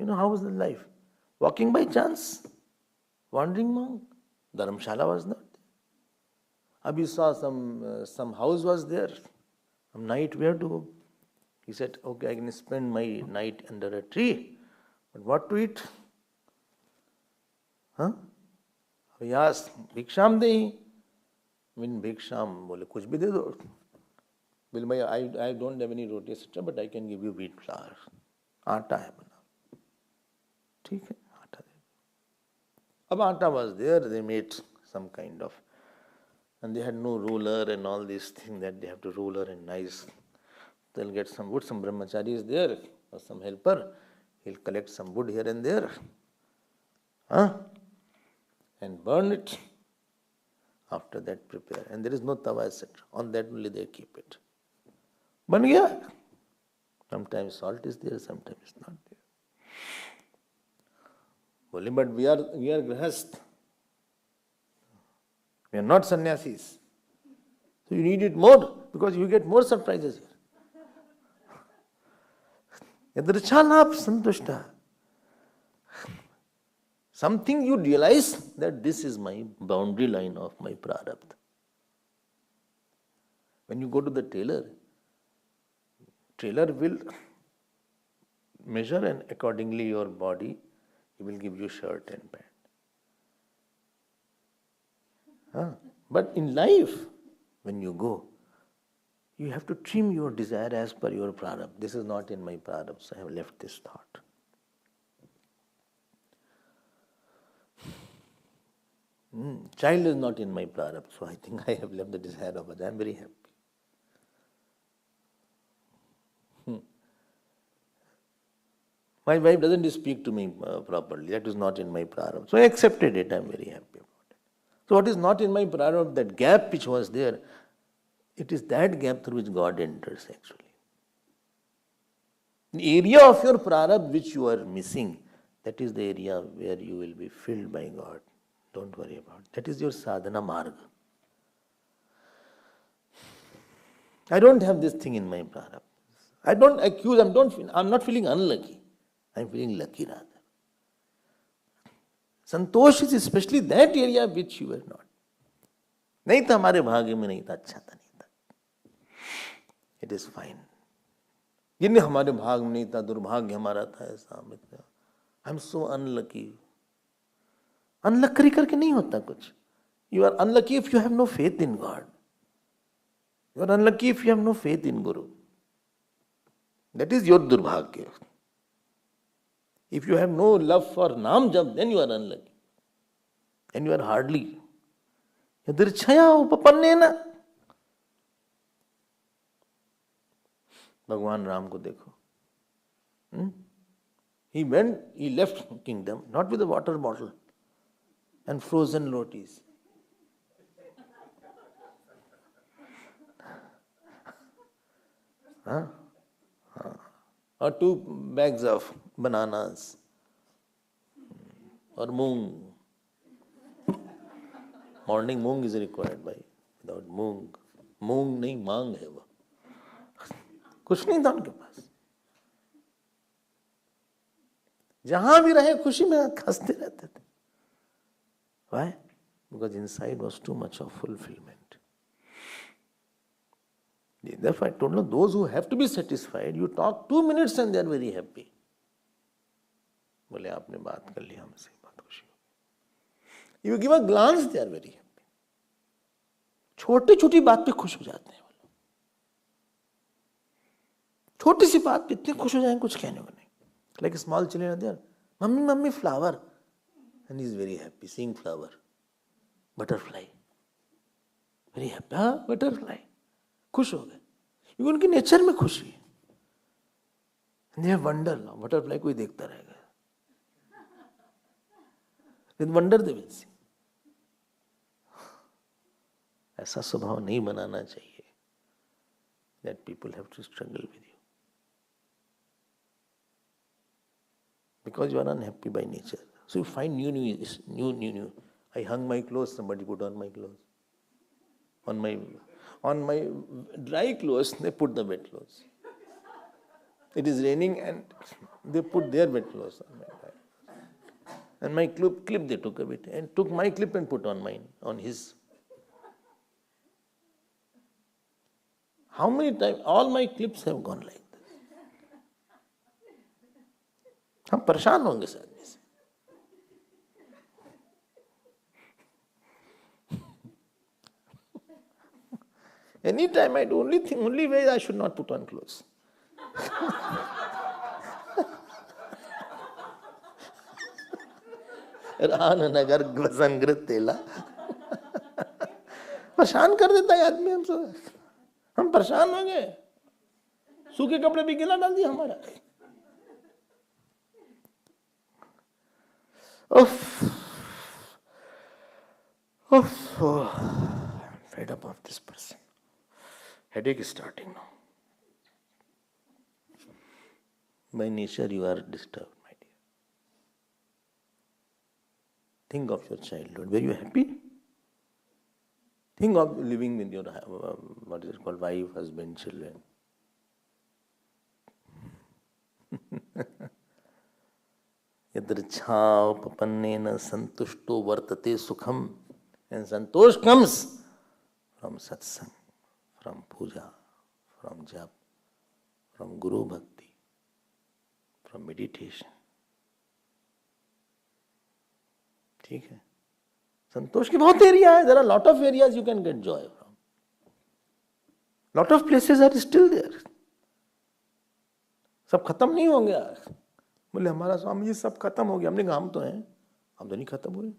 How was the life? Walking by chance, wandering monk. Dharamshala was not there. Abhi saw some house was there. Some night where to go? He said, okay, I can spend my night under a tree. But what to eat? Huh? He asked, Bhiksham dehi. Bhiksham, bole, kuch bhi de do. I don't have any roti, etc., but I can give you wheat flour. Aata hai bana. ठीक है, आटा दे. अब आटा was there, they made some kind of, and they had no ruler and all these things that they have to ruler and nice. They'll get some wood, some brahmachari is there, or some helper, he'll collect some wood here and there, and burn it. After that prepare, and there is no tawa, etc. On that only they keep it. Ban gaya. Sometimes salt is there, sometimes it's not there. But we are grihast. We are not sannyasis. So you need it more because you get more surprises here. Yadrichalap santushta. Something you realize that this is my boundary line of my prarabdha. When you go to the tailor will measure and accordingly your body, he will give you shirt and pant. But in life, when you go, you have to trim your desire as per your prarabdha. This is not in my prarabdha, so I have left this thought. Child is not in my prarabdha, so I think I have left the desire of others. I am very happy. My wife doesn't speak to me properly. That is not in my prarabdha. So I accepted it. I am very happy about it. So what is not in my prarabdha, that gap which was there, it is that gap through which God enters actually. The area of your prarabdha which you are missing, that is the area where you will be filled by God. Don't worry about it. That is your sadhana marga. I don't have this thing in my prarabdha. I don't accuse, I'm not feeling unlucky. I'm feeling lucky rather. Santosh is especially that area which you were not. नहीं था हमारे भाग्य में, नहीं था, अच्छा था, नहीं था. It is fine. ये नहीं हमारे भाग्य में नहीं था, दुर्भाग्य हमारा था, ऐसा. I'm so unlucky. Unlucky करके नहीं होता कुछ. You are unlucky if you have no faith in God. You are unlucky if you have no faith in Guru. That is your durbhagya. If you have no love for Naam Jap, then you are unlucky. And you are hardly. Yadirchaya upapannena. Bhagwan Ram ko dekho. He left kingdom, not with a water bottle and frozen rotis. Or 2 bags of bananas or moong. Morning moong is required by, without moong. Moong नहीं मांग है वो. कुछ नहीं था उनके पास. जहां भी रहे खुशी में हंसते रहते थे. Why? Because inside was too much of fulfillment. Therefore, I told you, those who have to be satisfied, you talk 2 minutes and they are very happy. बोले आपने बात कर ली हमसे, बहुत खुशी हो. You give a glance, they are very happy. छोटी छोटी बात पे खुश हो जाते हैं वो लोग. छोटी सी बात पे इतने खुश हो जाएंगे कुछ कहने को नहीं. Like a small children are there. Mummy, mummy, flower. And he is very happy seeing flower. Butterfly. Very happy. हाँ, butterfly. खुश हो गए. क्योंकि उनकी नेचर में खुशी है. And they have wonder now. Butterfly कोई देखता रहेगा. With wonder they will see. ऐसा स्वभाव नहीं बनाना चाहिए. That people have to struggle with you. Because you are unhappy by nature. So you find new. I hung my clothes, somebody put on my clothes. On my dry clothes, they put the wet clothes. It is raining and they put their wet clothes on my dry. And my clip they took a bit and took my clip and put on mine, on his. How many times? All my clips have gone like this. हम परेशान होंगे sir. Anytime I do only way I should not put on clothes. रान नगर ग्वसंग्रत तेला परेशान कर देता है आदमी हमसे. हम परेशान हो गए. सूखे कपड़े भी गीला डाल दिया हमारा. I'm fed up of this person. Headache is starting now. By nature you are disturbed, my dear. Think of your childhood. Were you happy? Think of living with your, what is it called, wife, husband, children. Yadrichhapapannena santushto vartate sukham. And santosh comes from satsang, from puja, from jap, from guru bhakti, from meditation. ठीक है. संतोष की बहुत area है. There are a lot of areas you can get joy from. Lot of places are still there. सब खत्म नहीं होंगे यार. बोले हमारा स्वामी जी सब खत्म हो गया. हमने कहा हम तो हैं, हम तो नहीं खत्म हुए.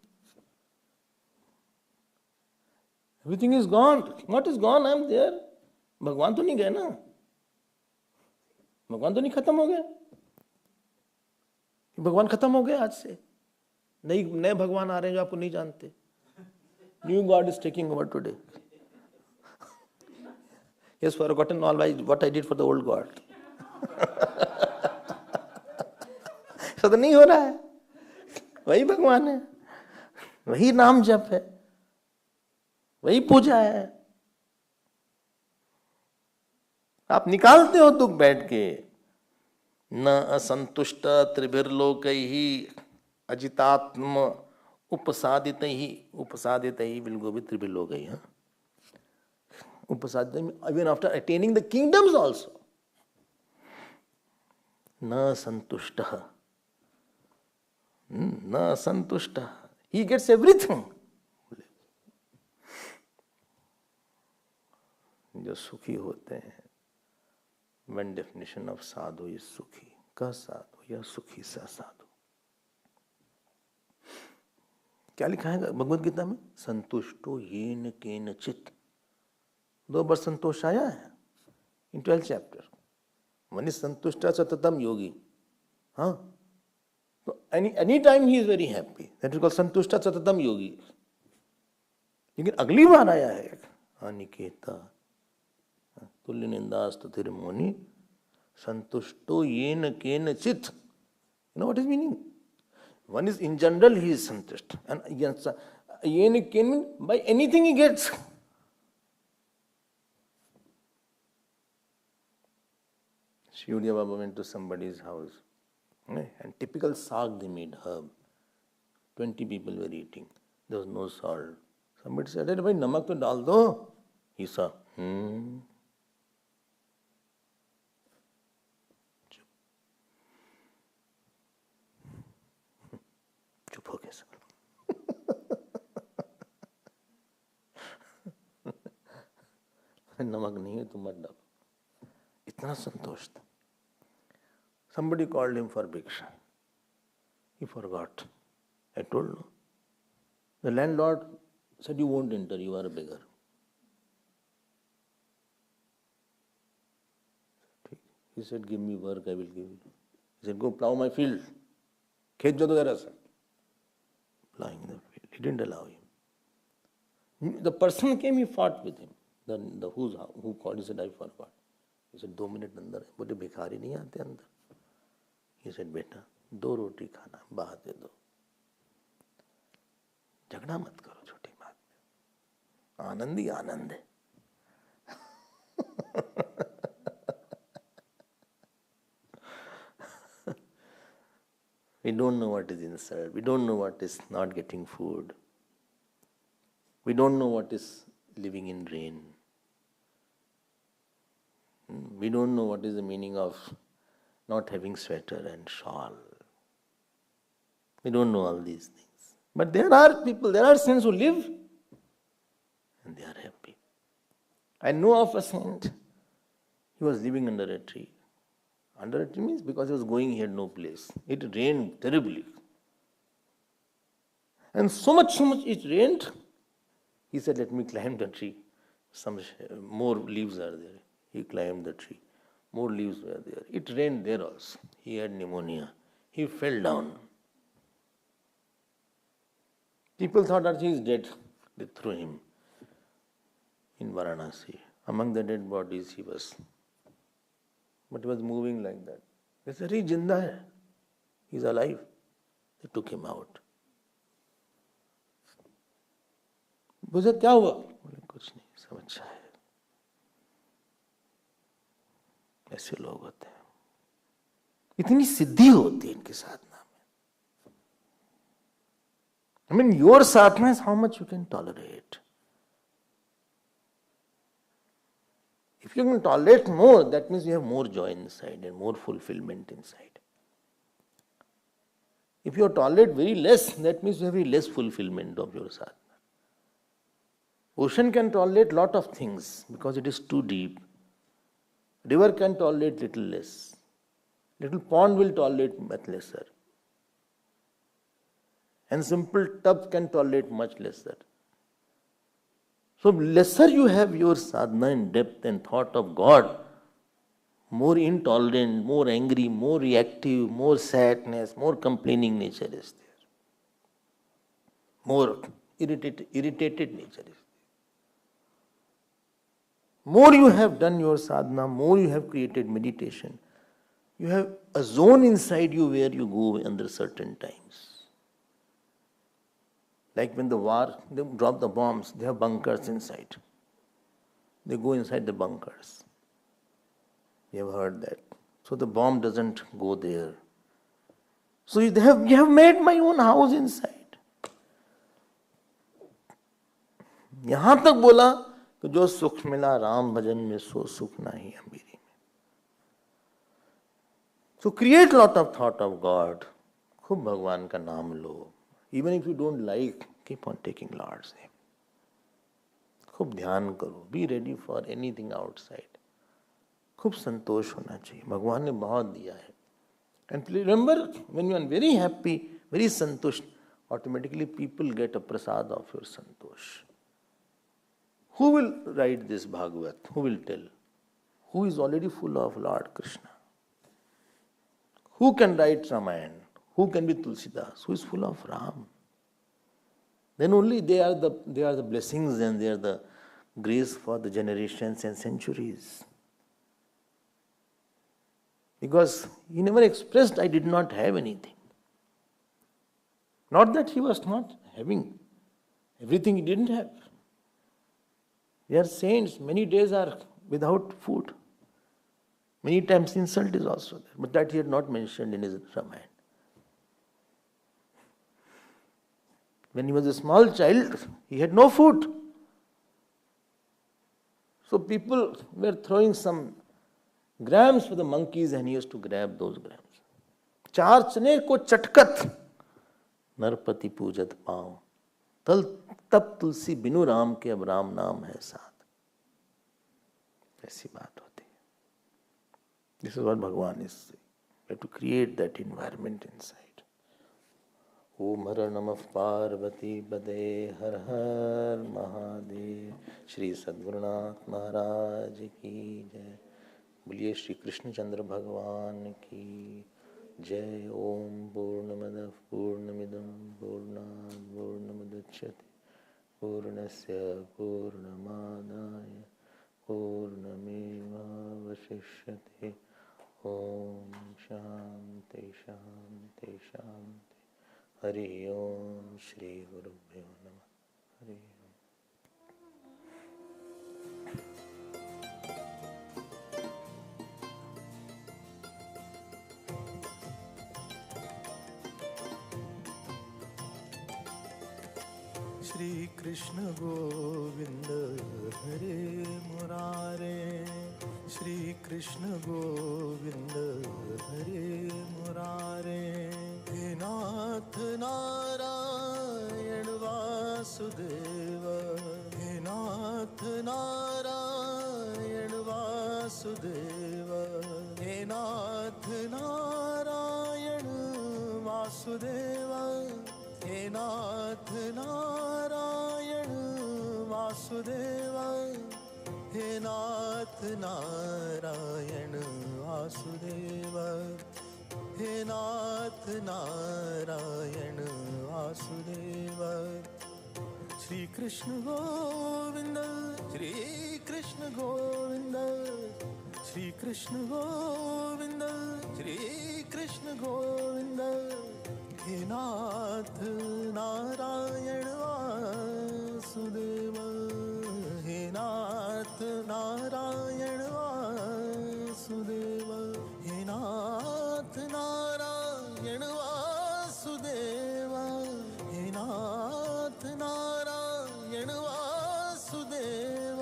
Everything is gone. What is gone? I am there. भगवान तो नहीं गए ना, भगवान तो नहीं खत्म हो गए, भगवान खत्म हो गए आज से, नए भगवान आ रहे हैं जो आपको नहीं जानते. New God is taking over today. He has forgotten all what I did for the old God. ऐसा तो नहीं हो रहा है. वही भगवान है, वही नाम जप है, वही पूजा है. आप निकालते हो दुख बैठ के. न असंतुष्ट त्रिभिर्लोकैहि अजितात्म उपसादितैहि will go with त्रिभिर्लोकैहि. Upasadhyam, even after attaining the kingdoms also. Na santushtaha. Na santushtaha. He gets everything. जो सुखी होते हैं, one definition of sadhu is सुखी का साधु या सुखी सा साधु. क्या लिखा है भगवद गीता में? संतुष्टो येन केनचित्. 2 बार संतोष आया है in 12th chapter. One is santushta satatam yogi. हाँ, तो any time he is very happy. That is called santushta satatam yogi. लेकिन अगली बार आया है अनिकेता तुल्य निंदास्तुतिर मुनि संतुष्टो येन केनचित्. You know what is meaning? One is in general he is santusht, and yen cane means by anything he gets. Shivya Baba went to somebody's house, and typical saag they made, herb. 20 people were eating. There was no salt. Somebody said, "Hey, bhai, namak to dal do." He saw, चुप हो गया सब. नमक नहीं है तो मत डालो. इतना संतोष था. Somebody called him for bhiksha. He forgot. I told you. The landlord said, "You won't enter, you are a beggar." He said, "Give me work, I will give you." He said, "Go plow my field." खेत जोतो जरा सा. Plowing the field. He didn't allow him. The person came, he fought with him. The who called, he said, "I forgot." He said, 2 minute अंदर है. बोले भिखारी नहीं आते अंदर. He said, "बेटा 2 रोटी खाना, बाहर दे दो. झगड़ा मत करो छोटी बात में. आनंद ही आनंद है." We don't know what is inside. We don't know what is not getting food. We don't know what is living in rain. We don't know what is the meaning of not having sweater and shawl. We don't know all these things. But there are people, there are saints who live and they are happy. I know of a saint, he was living under a tree. Under a tree means because he was going, he had no place. It rained terribly. And so much it rained, he said, "Let me climb the tree. Some more leaves are there." He climbed the tree. More leaves were there. It rained there also. He had pneumonia. He fell down. People thought that he is dead. They threw him in Varanasi. Among the dead bodies he was. But he was moving like that. They said, "He jinda hai. He is alive." They took him out. बोले क्या हुआ? बोले कुछ नहीं, सब अच्छा है. ऐसे लोग होते हैं. इतनी सिद्धि होती है इनकी साधना में. I mean, your sadhana is how much you can tolerate. If you can tolerate more, that means you have more joy inside and more fulfillment inside. If you tolerate very less, that means you have very less fulfillment of your sadhana. Ocean can tolerate lot of things because it is too deep. River can tolerate little less. Little pond will tolerate much lesser. And simple tub can tolerate much lesser. So lesser you have your sadhana in depth and thought of God, more intolerant, more angry, more reactive, more sadness, more complaining nature is there. More irritated nature is there. More you have done your sadhana, more you have created meditation. You have a zone inside you where you go under certain times. Like when the war, they drop the bombs, they have bunkers inside. They go inside the bunkers. You have heard that. So the bomb doesn't go there. So you have made my own house inside. यहाँ तक बोला कि जो सुख मिला राम भजन में सो सुख नहीं अमीरी में. So create lot of thought of God. खूब भगवान का नाम लो. Even if you don't like, keep on taking Lord's name. खूब ध्यान करो. Be ready for anything outside. खूब संतोष होना चाहिए. भगवान ने बहुत दिया है. And remember, when you are very happy, very santush, automatically people get a prasad of your santosh. Who will write this Bhagavat? Who will tell? Who is already full of Lord Krishna? Who can write Ramayana? Who can be Tulsidas? Who is full of Ram? Then only they are the blessings and they are the grace for the generations and centuries. Because he never expressed, I did not have anything. Not that he was not having everything he didn't have. They are saints, many days are without food. Many times insult is also there, but that he had not mentioned in his Ramayana. When he was a small child, he had no food. So people were throwing some grams for the monkeys and he used to grab those grams. चार चने को चटकत नरपति पूजत पाओ तब तुलसी बिनु राम के अब राम नाम है साथ. ऐसी बात होती है. This is what Bhagavan is saying. We have to create that environment inside. ओम हर नमः पार्वती पदे हर हर महादेव. श्री सद्गुरुनाथ महाराज की जय. बोलिए श्री कृष्णचंद्र भगवान की जय. ओम पूर्णमदः पूर्णमिदं पूर्णात् पूर्णमुदच्यते पूर्णस्य पूर्णमादाय पूर्णमेवावशिष्यते. ओम शांति शांति शांति. हरि ओम. श्री गुरुभ्यो नमः. हरि ओम. श्री कृष्ण गोविंद हरे मुरारे. श्री कृष्ण गोविंद हरे मुरारे. हे नाथ नारायण वासुदेव. हे नाथ नारायण वासुदेव. हे नाथ नारायण वासुदेव. हे नाथ नारायण वासुदेव. हे नाथ नारायण वासुदेव. हे नाथ नारायण वासुदेव. श्री कृष्ण गोविंद. श्री कृष्ण गोविंद. श्री कृष्ण गोविंद. श्री कृष्ण गोविंद. हे नाथ नारायण वासुदेव. हे नाथ नारायण वासुदेव. हे नाथ नारायण वासुदेव. हे नाथ नारायण वासुदेव.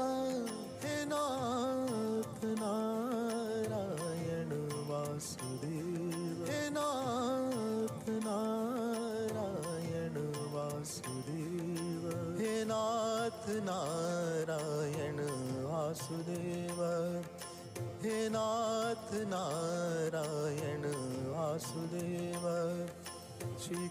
हे नाथ नारायण वासुदेव. हे नाथ नारायण वासुदेव. हे नाथ नारायण वासुदेव. हे नाथ नारायण वासुदेव. श्री